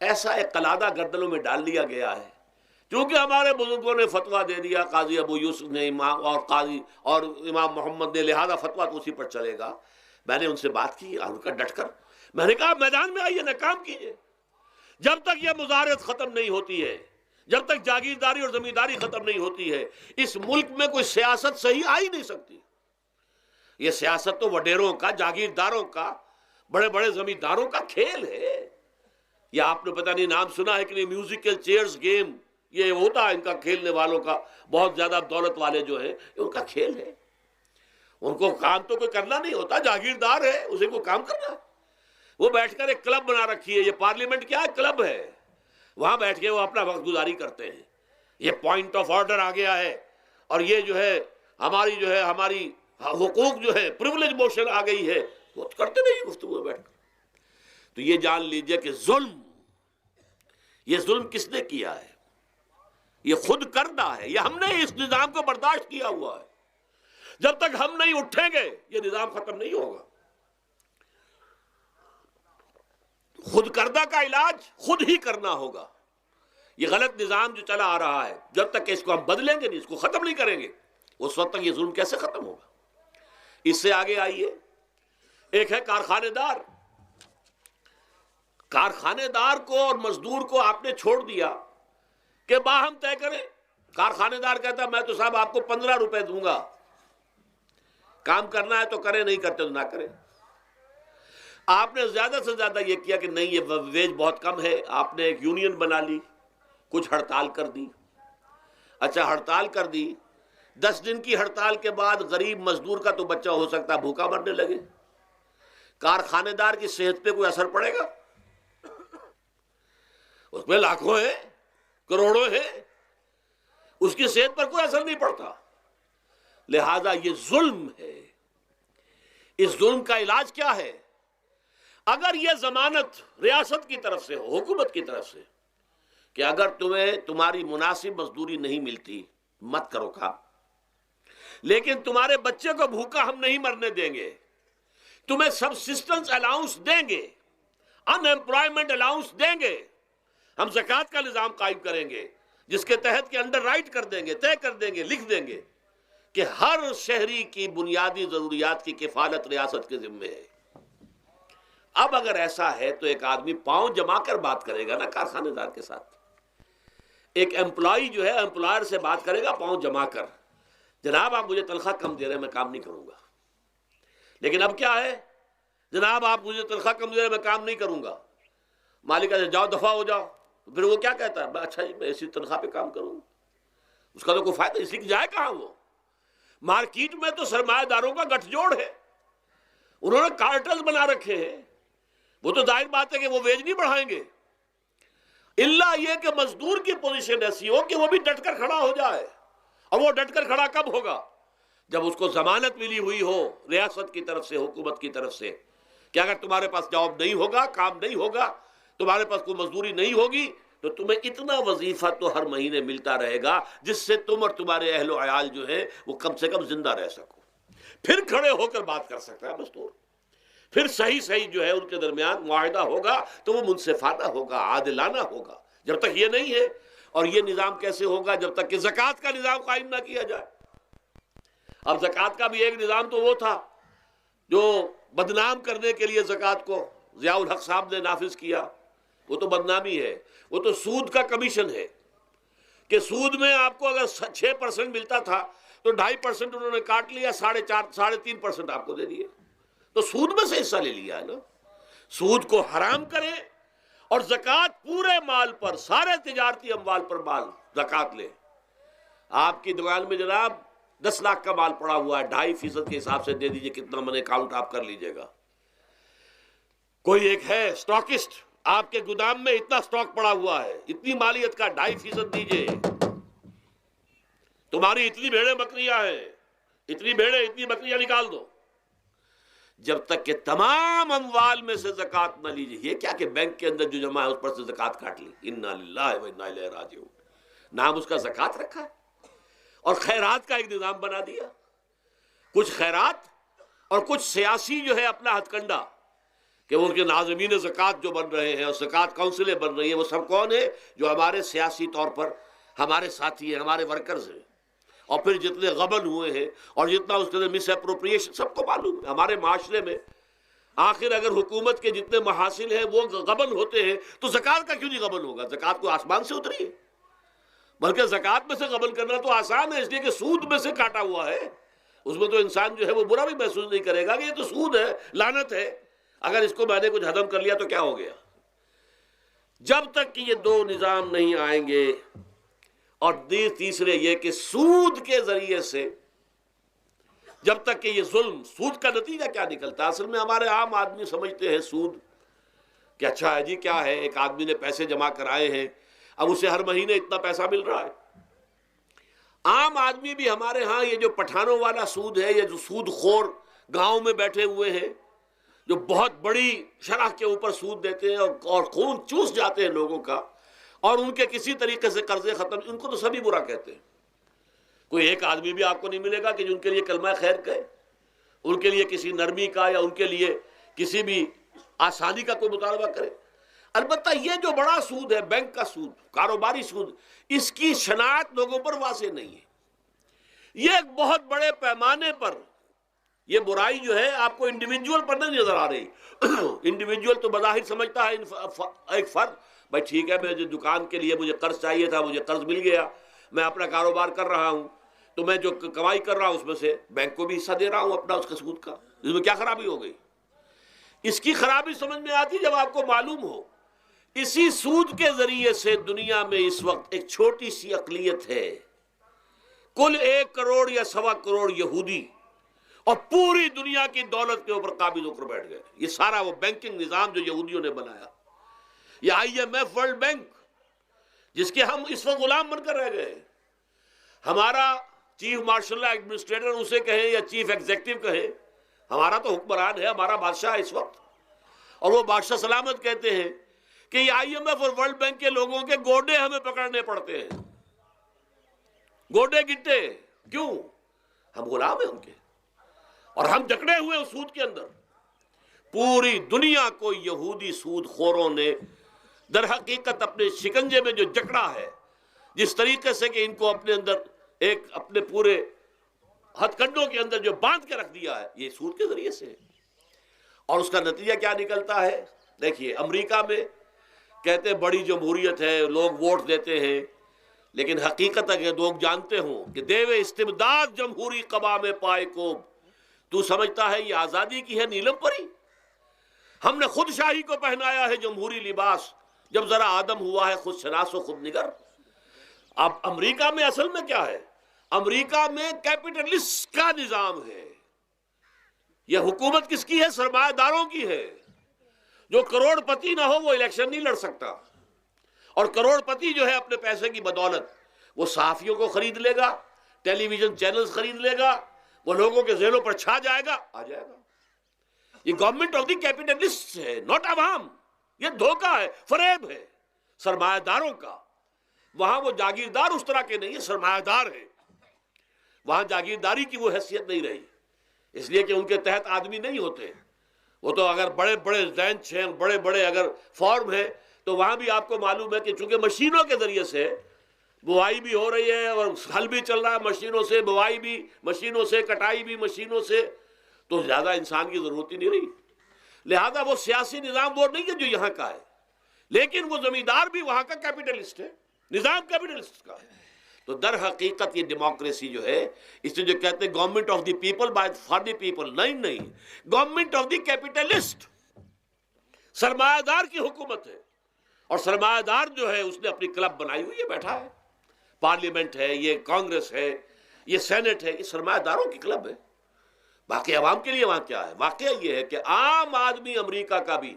ایسا ایک قلادہ گردنوں میں ڈال لیا گیا ہے، کیونکہ ہمارے بزرگوں نے فتویٰ دے دیا، قاضی ابو یوسف نے امام اور قاضی اور امام محمد نے، لہذا فتویٰ تو اسی پر چلے گا۔ میں نے ان سے بات کی اور ان کا ڈٹ کر میں نے کہا میدان میں آئیے، نہ کام کیجیے، جب تک یہ مزارعت ختم نہیں ہوتی ہے، جب تک جاگیرداری اور زمینداری ختم نہیں ہوتی ہے، اس ملک میں کوئی سیاست صحیح آ ہی نہیں سکتی۔ یہ سیاست تو وڈیروں کا، جاگیرداروں کا، بڑے بڑے زمینداروں کا کھیل ہے۔ یہ آپ نے پتہ نہیں نام سنا ہے کہ نہیں، میوزیکل چیئرز گیم، یہ ہوتا ہے ان کا کھیلنے والوں کا، بہت زیادہ دولت والے جو ہیں، یہ ان کا کھیل ہے۔ ان کو کام تو کوئی کرنا نہیں ہوتا، جاگیردار ہے، اسے کوئی کام کرنا ہے۔ وہ بیٹھ کر ایک کلب بنا رکھی ہے، یہ پارلیمنٹ کیا ہے، کلب ہے، وہاں بیٹھ کے وہ اپنا وقت گزاری کرتے ہیں۔ یہ پوائنٹ آف آرڈر آ گیا ہے، اور یہ جو ہے ہماری حقوق جو ہے، پریولیج موشن آ گئی ہے، وہ کرتے نہیں گفتگو بیٹھ کر۔ تو یہ جان لیجئے کہ یہ ظلم کس نے کیا ہے؟ یہ خود کردہ ہے، یہ ہم نے اس نظام کو برداشت کیا ہوا ہے۔ جب تک ہم نہیں اٹھیں گے یہ نظام ختم نہیں ہوگا۔ خود کردہ کا علاج خود ہی کرنا ہوگا۔ یہ غلط نظام جو چلا آ رہا ہے، جب تک کہ اس کو ہم بدلیں گے نہیں، اس کو ختم نہیں کریں گے، اس وقت تک یہ ظلم کیسے ختم ہوگا؟ اس سے آگے آئیے، ایک ہے کارخانے دار۔ کارخانے دار کو اور مزدور کو آپ نے چھوڑ دیا کہ باہم طے کریں۔ کارخانے دار کہتا میں تو صاحب آپ کو 15 روپے دوں گا، کام کرنا ہے تو کریں، نہیں کرتے تو نہ کریں۔ آپ نے زیادہ سے زیادہ یہ کیا کہ نہیں، یہ ویج بہت کم ہے، آپ نے ایک یونین بنا لی، کچھ ہڑتال کر دی۔ اچھا ہڑتال کر دی، 10 دن کی ہڑتال کے بعد غریب مزدور کا تو بچہ ہو سکتا ہے بھوکا مرنے لگے، کارخانے دار کی صحت پہ کوئی اثر پڑے گا؟ اس میں لاکھوں ہیں، کروڑوں ہیں، اس کی صحت پر کوئی اثر نہیں پڑتا. لہذا یہ ظلم ہے. اس ظلم کا علاج کیا ہے؟ اگر یہ ضمانت ریاست کی طرف سے ہو، حکومت کی طرف سے، کہ اگر تمہیں تمہاری مناسب مزدوری نہیں ملتی مت کرو کام، لیکن تمہارے بچے کو بھوکا ہم نہیں مرنے دیں گے، تمہیں سبسسٹنس الاؤنس دیں گے، ان امپلائمنٹ الاؤنس دیں گے، ہم زکوٰۃ کا نظام قائم کریں گے جس کے تحت کہ انڈر رائٹ کر دیں گے، طے کر دیں گے، لکھ دیں گے کہ ہر شہری کی بنیادی ضروریات کی کفالت ریاست کے ذمے ہے. اب اگر ایسا ہے تو ایک آدمی پاؤں جما کر بات کرے گا نا کارخانے دار کے ساتھ. ایک امپلائی جو ہے امپلائر سے بات کرے گا پاؤں جما کر، جناب آپ مجھے تنخواہ کم دے رہے ہیں میں کام نہیں کروں گا. لیکن اب کیا ہے، جناب آپ مجھے تنخواہ کم دے رہے ہیں میں کام نہیں کروں گا. مالک کہتے جاؤ دفعہ ہو جاؤ. پھر وہ کیا کہتا ہے، اچھا جی میں اسی تنخواہ پہ کام کروں گا. اس کا تو کوئی فائدہ، اسی کی جائے کہاں. وہ مارکیٹ میں تو سرمایہ داروں کا گٹھ جوڑ ہے، انہوں نے کارٹلز بنا رکھے ہیں. وہ تو ظاہر بات ہے کہ وہ ویج نہیں بڑھائیں گے، الا یہ کہ مزدور کی پوزیشن ایسی ہو کہ وہ بھی ڈٹ کر کھڑا ہو جائے. اور وہ ڈٹ کر کھڑا کب ہوگا؟ جب اس کو ضمانت ملی ہوئی ہو ریاست کی طرف سے، حکومت کی طرف سے، کہ اگر تمہارے پاس جاب نہیں ہوگا، کام نہیں ہوگا، تمہارے پاس کوئی مزدوری نہیں ہوگی، تو تمہیں اتنا وظیفہ تو ہر مہینے ملتا رہے گا جس سے تم اور تمہارے اہل و عیال جو ہے وہ کم سے کم زندہ رہ سکو. پھر کھڑے ہو کر بات کر سکتا ہے مزدور. پھر صحیح جو ہے ان کے درمیان معاہدہ ہوگا تو وہ منصفانہ ہوگا، عادلانہ ہوگا. جب تک یہ نہیں ہے، اور یہ نظام کیسے ہوگا جب تک کہ زکوٰۃ کا نظام قائم نہ کیا جائے. اب زکوٰۃ کا بھی ایک نظام تو وہ تھا جو بدنام کرنے کے لیے زکوٰۃ کو ضیاء الحق صاحب نے نافذ کیا. وہ تو بدنامی ہے، وہ تو سود کا کمیشن ہے کہ سود میں آپ کو اگر 6% ملتا تھا تو 2.5% انہوں نے کاٹ لیا، 3.5% آپ کو دے دیے. تو سود میں سے حصہ لے لیا ہے نا. سود کو حرام کرے اور زکوٰۃ پورے مال پر، سارے تجارتی اموال پر مال زکوٰۃ لے. آپ کی دکان میں جناب 10 لاکھ کا مال پڑا ہوا ہے، 2.5% کے حساب سے دے دیجئے، کتنا من اکاؤنٹ آپ کر لیجئے گا. کوئی ایک ہے اسٹاکسٹ، آپ کے گودام میں اتنا سٹاک پڑا ہوا ہے، اتنی مالیت کا 2.5% دیجئے. تمہاری اتنی بھیڑیں بکریاں ہیں، اتنی بھیڑیں اتنی بکریاں نکال دو. جب تک کہ تمام اموال میں سے زکوٰۃ نہ لیجیے. یہ کیا کہ بینک کے اندر جو جمع ہے اس پر سے زکوٰۃ کاٹ لی. انا للہ و انا الیہ راجعون. نام اس کا زکوٰۃ رکھا ہے اور خیرات کا ایک نظام بنا دیا. کچھ خیرات اور کچھ سیاسی جو ہے اپنا ہتھ کنڈا، کہ وہ کے ناظمین زکوٰۃ جو بن رہے ہیں اور زکوٰۃ کونسلیں بن رہی ہیں، وہ سب کون ہیں؟ جو ہمارے سیاسی طور پر ہمارے ساتھی ہیں، ہمارے ورکرز ہیں. اور پھر جتنے غبن ہوئے ہیں اور جتنا اس کے اندر مس اپروپریشن، سب کو معلوم ہے ہمارے معاشرے میں. آخر اگر حکومت کے جتنے محاصل ہیں وہ غبن ہوتے ہیں تو زکوٰۃ کا کیوں نہیں غبن ہوگا؟ زکوٰۃ کو آسمان سے اتری ہے، بلکہ زکوٰۃ میں سے غبن کرنا تو آسان ہے، اس لیے کہ سود میں سے کاٹا ہوا ہے. اس میں تو انسان جو ہے وہ برا بھی محسوس نہیں کرے گا کہ یہ تو سود ہے، لعنت ہے، اگر اس کو میں نے کچھ ہضم کر لیا تو کیا ہو گیا. جب تک کہ یہ دو نظام نہیں آئیں گے، اور تیسرے یہ کہ سود کے ذریعے سے، جب تک کہ یہ ظلم، سود کا نتیجہ کیا نکلتا ہے؟ اصل میں ہمارے عام آدمی سمجھتے ہیں سود کہ اچھا ہے جی، کیا ہے، ایک آدمی نے پیسے جمع کرائے ہیں، اب اسے ہر مہینے اتنا پیسہ مل رہا ہے. عام آدمی بھی ہمارے ہاں یہ جو پٹھانوں والا سود ہے، یہ جو سود خور گاؤں میں بیٹھے ہوئے ہیں جو بہت بڑی شرح کے اوپر سود دیتے ہیں اور خون چوس جاتے ہیں لوگوں کا، اور ان کے کسی طریقے سے قرضے ختم، ان کو تو سبھی برا کہتے ہیں. کوئی ایک آدمی بھی آپ کو نہیں ملے گا کہ جن کے لیے کلمہ خیر کہے، ان کے لیے کسی نرمی کا یا ان کے لیے کسی بھی آسانی کا کوئی مطالبہ کرے. البتہ یہ جو بڑا سود ہے، بینک کا سود، کاروباری سود، اس کی شناخت لوگوں پر واضح نہیں ہے. یہ ایک بہت بڑے پیمانے پر یہ برائی جو ہے آپ کو انڈیویجول پر نہیں نظر آ رہی. انڈیویجول تو بظاہر سمجھتا ہے ایک فرد، بھائی ٹھیک ہے، میں جو دکان کے لیے مجھے قرض چاہیے تھا، مجھے قرض مل گیا، میں اپنا کاروبار کر رہا ہوں، تو میں جو کمائی کر رہا ہوں اس میں سے بینک کو بھی حصہ دے رہا ہوں اپنا، اس کا سود کا. اس میں کیا خرابی ہو گئی؟ اس کی خرابی سمجھ میں آتی جب آپ کو معلوم ہو اسی سود کے ذریعے سے دنیا میں اس وقت ایک چھوٹی سی اقلیت ہے، کل 1 کروڑ یا 1.25 کروڑ یہودی، اور پوری دنیا کی دولت کے اوپر قابض ہو کر بیٹھ گئے. یہ سارا وہ بینکنگ نظام جو یہودیوں نے بنایا، یہ IMF ورلڈ بینک جس کے ہم اس وقت غلام بن کر رہ گئے. ہمارا چیف مارشل ایڈمنسٹریٹر اسے کہیں یا چیف ایگزیکٹو کہیں، ہمارا تو حکمران ہے، ہمارا بادشاہ ہے اس وقت. اور وہ بادشاہ سلامت کہتے ہیں کہ یہ IMF اور ورلڈ بینک کے لوگوں کے گوڈے ہمیں پکڑنے پڑتے ہیں، گوڈے گٹے. کیوں؟ ہم غلام ہیں ان کے، اور ہم جکڑے ہوئے اس سود کے اندر. پوری دنیا کو یہودی سود خوروں نے در حقیقت اپنے شکنجے میں جو جکڑا ہے، جس طریقے سے کہ ان کو اپنے اندر ایک اپنے پورے ہتھ کنڈوں کے اندر جو باندھ کے رکھ دیا ہے، یہ سود کے ذریعے سے. اور اس کا نتیجہ کیا نکلتا ہے؟ دیکھیے، امریکہ میں کہتے ہیں بڑی جمہوریت ہے، لوگ ووٹ دیتے ہیں، لیکن حقیقت اگر لوگ جانتے ہوں کہ دیوے استبداد جمہوری قبا میں پائے کو، تو سمجھتا ہے یہ آزادی کی ہے نیلم پری. ہم نے خود شاہی کو پہنایا ہے جمہوری لباس، جب ذرا آدم ہوا ہے خود شناس و خود نگر. اب امریکہ میں اصل میں کیا ہے؟ امریکہ میں کیپٹلسٹ کا نظام ہے. یہ حکومت کس کی ہے؟ سرمایہ داروں کی ہے. جو کروڑ پتی نہ ہو وہ الیکشن نہیں لڑ سکتا. اور کروڑ پتی جو ہے اپنے پیسے کی بدولت وہ صحافیوں کو خرید لے گا، ٹیلی ویژن چینلز خرید لے گا، وہ لوگوں کے ذہنوں پر چھا جائے گا، آ جائے گا. یہ گورنمنٹ آف دی کیپٹلسٹ ہے، ناٹ عوام. یہ دھوکہ ہے، فریب ہے سرمایہ داروں کا. وہاں وہ جاگیردار اس طرح کے نہیں، سرمایہ دار ہے. وہاں جاگیرداری کی وہ حیثیت نہیں رہی، اس لیے کہ ان کے تحت آدمی نہیں ہوتے. وہ تو اگر بڑے بڑے رینچ ہیں، بڑے بڑے اگر فارم ہیں، تو وہاں بھی آپ کو معلوم ہے کہ چونکہ مشینوں کے ذریعے سے بوائی بھی ہو رہی ہے اور ہل بھی چل رہا ہے مشینوں سے، بوائی بھی مشینوں سے، کٹائی بھی مشینوں سے، تو زیادہ انسان کی ضرورت ہی نہیں رہی. لہذا وہ سیاسی نظام وہ نہیں ہے جو یہاں کا ہے، لیکن وہ زمیندار بھی وہاں کا کیپٹلسٹ ہے، نظام کیپٹلسٹ کا ہے. تو در حقیقت یہ ڈیموکریسی جو ہے، اس سے جو کہتے ہیں government of the people by for the people, نہیں، گورنمنٹ آف دی کیپٹلسٹ، سرمایہ دار کی حکومت ہے. اور سرمایہ دار جو ہے اس نے اپنی کلب بنائی ہوئی ہے، بیٹھا ہے. پارلیمنٹ ہے، یہ کانگریس ہے، یہ سینٹ ہے، یہ سرمایہ داروں کی کلب ہے. باقی عوام کے لیے وہاں کیا ہے؟ واقعہ یہ ہے کہ عام آدمی امریکہ کا بھی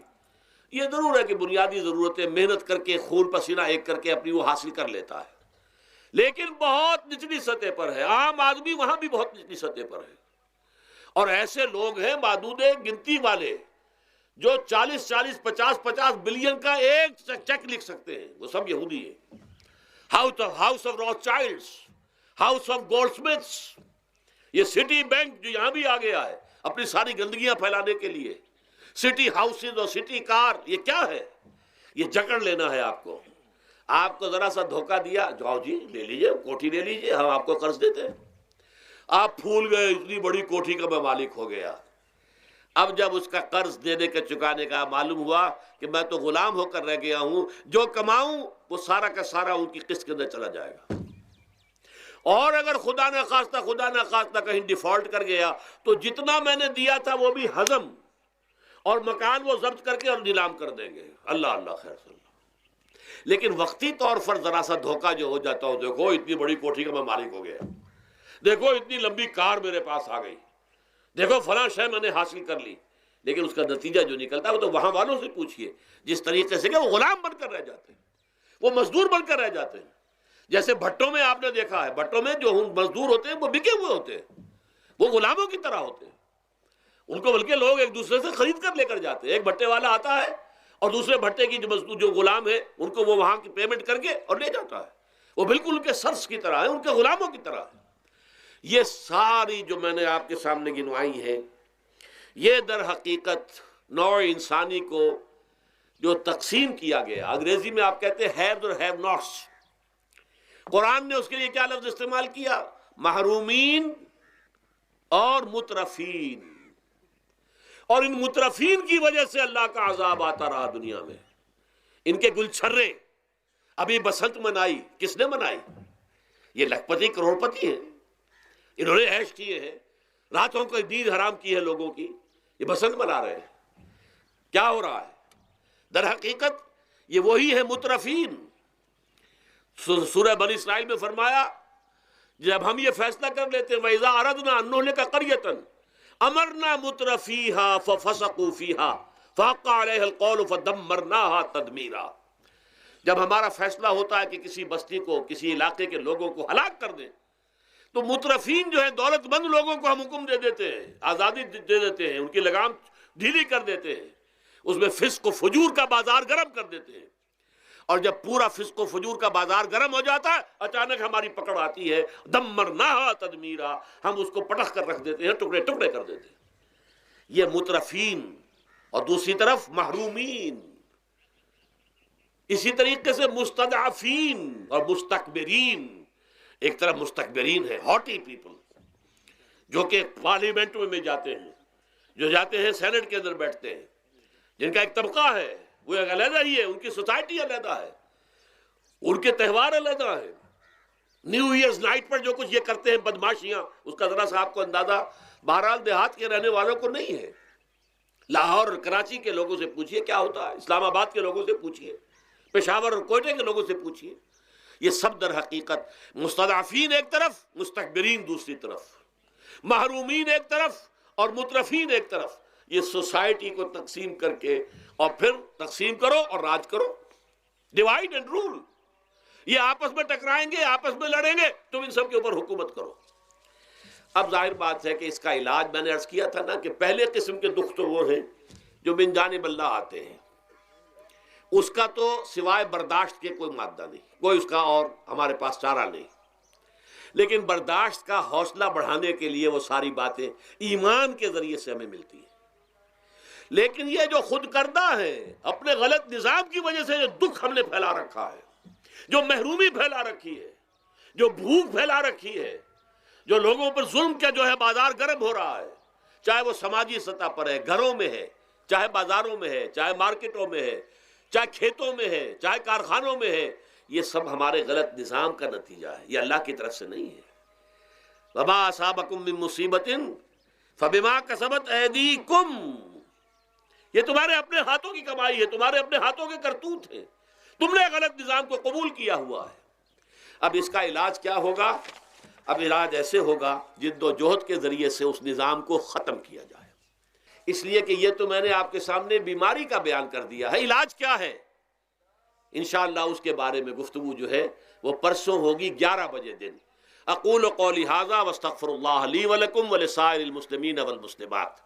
یہ ضرور ہے کہ بنیادی ضرورتیں محنت کر کے خون پسینہ ایک کر کے اپنی وہ حاصل کر لیتا ہے، لیکن بہت نچلی سطح پر ہے. عام آدمی وہاں بھی بہت نچلی سطح پر ہے. اور ایسے لوگ ہیں معدود گنتی والے جو 40 50 بلین کا ایک چیک لکھ سکتے ہیں، وہ سب یہودی ہیں. House of Rothschilds, house of Goldsmiths, یہ سٹی بینک جو یہاں بھی آ گیا ہے اپنی ساری گندگیاں پھیلانے کے لیے، سٹی ہاؤسز اور سٹی کار، یہ کیا ہے؟ یہ جکڑ لینا ہے آپ کو. آپ کو ذرا سا دھوکہ دیا، جاؤ جی لے لیجئے، کوٹھی لے لیجئے، ہم آپ کو قرض دیتے ہیں. آپ پھول گئے، اتنی بڑی کوٹھی کا میں مالک ہو گیا. اب جب اس کا قرض دینے کے چکانے کا معلوم ہوا کہ میں تو غلام ہو کر رہ گیا ہوں، جو کماؤں وہ سارا کا سارا ان کی قسط کے اندر چلا جائے گا. اور اگر خدا نہ خواستہ کہیں ڈیفالٹ کر گیا تو جتنا میں نے دیا تھا وہ بھی ہضم، اور مکان وہ ضبط کر کے اور نیلام کر دیں گے. اللہ خیر صلی اللہ. لیکن وقتی طور پر ذرا سا دھوکہ جو ہو جاتا ہوں، دیکھو اتنی بڑی کوٹھی کا میں مالک ہو گیا، دیکھو اتنی لمبی کار میرے پاس آ گئی، دیکھو فلاں شے میں نے حاصل کر لی. لیکن اس کا نتیجہ جو نکلتا ہے وہ تو وہاں والوں سے پوچھئے، جس طریقے سے کہ وہ غلام بن کر رہ جاتے ہیں، وہ مزدور بن کر رہ جاتے ہیں. جیسے بھٹوں میں آپ نے دیکھا ہے، بھٹوں میں جو مزدور ہوتے ہیں وہ بکے ہوئے ہوتے ہیں، وہ غلاموں کی طرح ہوتے ہیں. ان کو بلکہ لوگ ایک دوسرے سے خرید کر لے کر جاتے ہیں. ایک بھٹے والا آتا ہے اور دوسرے بھٹے کی جو مزدور جو غلام ہے ان کو وہ وہاں کی پیمنٹ کر کے اور لے جاتا ہے. وہ بالکل ان کے سرس کی طرح ہے، ان کے غلاموں کی طرح ہے. یہ ساری جو میں نے آپ کے سامنے گنوائی ہیں، یہ در حقیقت نوع انسانی کو جو تقسیم کیا گیا، انگریزی میں آپ کہتے ہیں ہیوز اور ہیو ناٹس. قرآن نے اس کے لیے کیا لفظ استعمال کیا؟ محرومین اور مترفین. اور ان مترفین کی وجہ سے اللہ کا عذاب آتا رہا دنیا میں. ان کے گلچھرے ابھی بسنت منائی، کس نے منائی؟ یہ لکھپتی کروڑ پتی ہیں، انہوں نے عیش کیے ہیں، راتوں کو نیند حرام کی ہے لوگوں کی، یہ بسنت منا رہے ہیں. کیا ہو رہا ہے؟ در حقیقت یہ وہی ہے مترفین. سورہ بنی اسرائیل میں فرمایا جب ہم یہ فیصلہ کر لیتے ہیں وَإِذَا أَرَدْنَا أَن نُهْلِكَ قَرْيَةً أَمَرْنَا مُتْرَفِيهَا فَفَسَقُوا فِيهَا فَحَقَّ عَلَيْهَا الْقَوْلُ فَدَمَّرْنَاهَا تَدْمِيرًا. جب ہمارا فیصلہ ہوتا ہے کہ کسی بستی کو، کسی علاقے کے لوگوں کو ہلاک کر دیں، تو مترفین جو ہیں، دولت مند لوگوں کو ہم حکم دے دیتے ہیں، آزادی دے دیتے ہیں، ان کی لگام ڈھیلی کر دیتے ہیں، اس میں فسق و فجور کا بازار گرم کر دیتے ہیں، اور جب پورا فسق و فجور کا بازار گرم ہو جاتا ہے، اچانک ہماری پکڑ آتی ہے، دمرناہا تدمیرا، ہم اس کو پٹخ کر رکھ دیتے ہیں، ٹکڑے ٹکڑے کر دیتے ہیں۔ یہ مترفین، اور دوسری طرف محرومین، اسی طریقے سے مستضعفین اور مستکبرین۔ ایک طرف مستکبرین ہے، ہاٹی پیپل، جو کہ پارلیمنٹ میں جاتے ہیں، جو جاتے ہیں سینٹ کے اندر بیٹھتے ہیں، جن کا ایک طبقہ ہے، وہ ایک علیحدہ ہی ہے، ان کی سوسائٹی علیحدہ ہے، ان کے تہوار علیحدہ ہے۔ نیو ایئرز نائٹ پر جو کچھ یہ کرتے ہیں بدماشیاں، اس کا ذرا سا آپ کو اندازہ بہرحال دیہات کے رہنے والوں کو نہیں ہے۔ لاہور اور کراچی کے لوگوں سے پوچھئے کیا ہوتا ہے، اسلام آباد کے لوگوں سے پوچھئے، پشاور اور کوئٹہ کے لوگوں سے پوچھئے، یہ سب در حقیقت مستضعفین ایک طرف، مستکبرین دوسری طرف، محرومین ایک طرف اور مترفین ایک طرف، یہ سوسائٹی کو تقسیم کر کے، اور پھر تقسیم کرو اور راج کرو، ڈیوائڈ اینڈ رول۔ یہ آپس میں ٹکرائیں گے، آپس میں لڑیں گے، تم ان سب کے اوپر حکومت کرو۔ اب ظاہر بات ہے کہ اس کا علاج میں نے عرض کیا تھا نا کہ پہلے قسم کے دکھ تو وہ ہیں جو من جانب اللہ آتے ہیں، اس کا تو سوائے برداشت کے کوئی مادہ نہیں، کوئی اس کا اور ہمارے پاس چارہ نہیں، لیکن برداشت کا حوصلہ بڑھانے کے لیے وہ ساری باتیں ایمان کے ذریعے سے ہمیں ملتی ہیں۔ لیکن یہ جو خود کردہ ہے، اپنے غلط نظام کی وجہ سے جو دکھ ہم نے پھیلا رکھا ہے، جو محرومی پھیلا رکھی ہے، جو بھوک پھیلا رکھی ہے، جو لوگوں پر ظلم کا جو ہے بازار گرم ہو رہا ہے، چاہے وہ سماجی سطح پر ہے، گھروں میں ہے، چاہے بازاروں میں ہے، چاہے مارکیٹوں میں ہے، چاہے کھیتوں میں ہے، چاہے کارخانوں میں ہے، یہ سب ہمارے غلط نظام کا نتیجہ ہے، یہ اللہ کی طرف سے نہیں ہے۔ وما اصابکم من مصیبت فبما کسبت ایدیکم، یہ تمہارے اپنے ہاتھوں کی کمائی ہے، تمہارے اپنے ہاتھوں کے کرتوت ہیں، تم نے غلط نظام کو قبول کیا ہوا ہے۔ اب اس کا علاج کیا ہوگا؟ اب علاج ایسے ہوگا جد و جہد کے ذریعے سے اس نظام کو ختم کیا جائے۔ اس لیے کہ یہ تو میں نے آپ کے سامنے بیماری کا بیان کر دیا ہے، علاج کیا ہے انشاءاللہ اس کے بارے میں گفتگو جو ہے وہ پرسوں ہوگی 11 بجے دن۔ اقول قولی ھذا واستغفر اللہ لی ولکم ولسائر المسلمین والمسلمات۔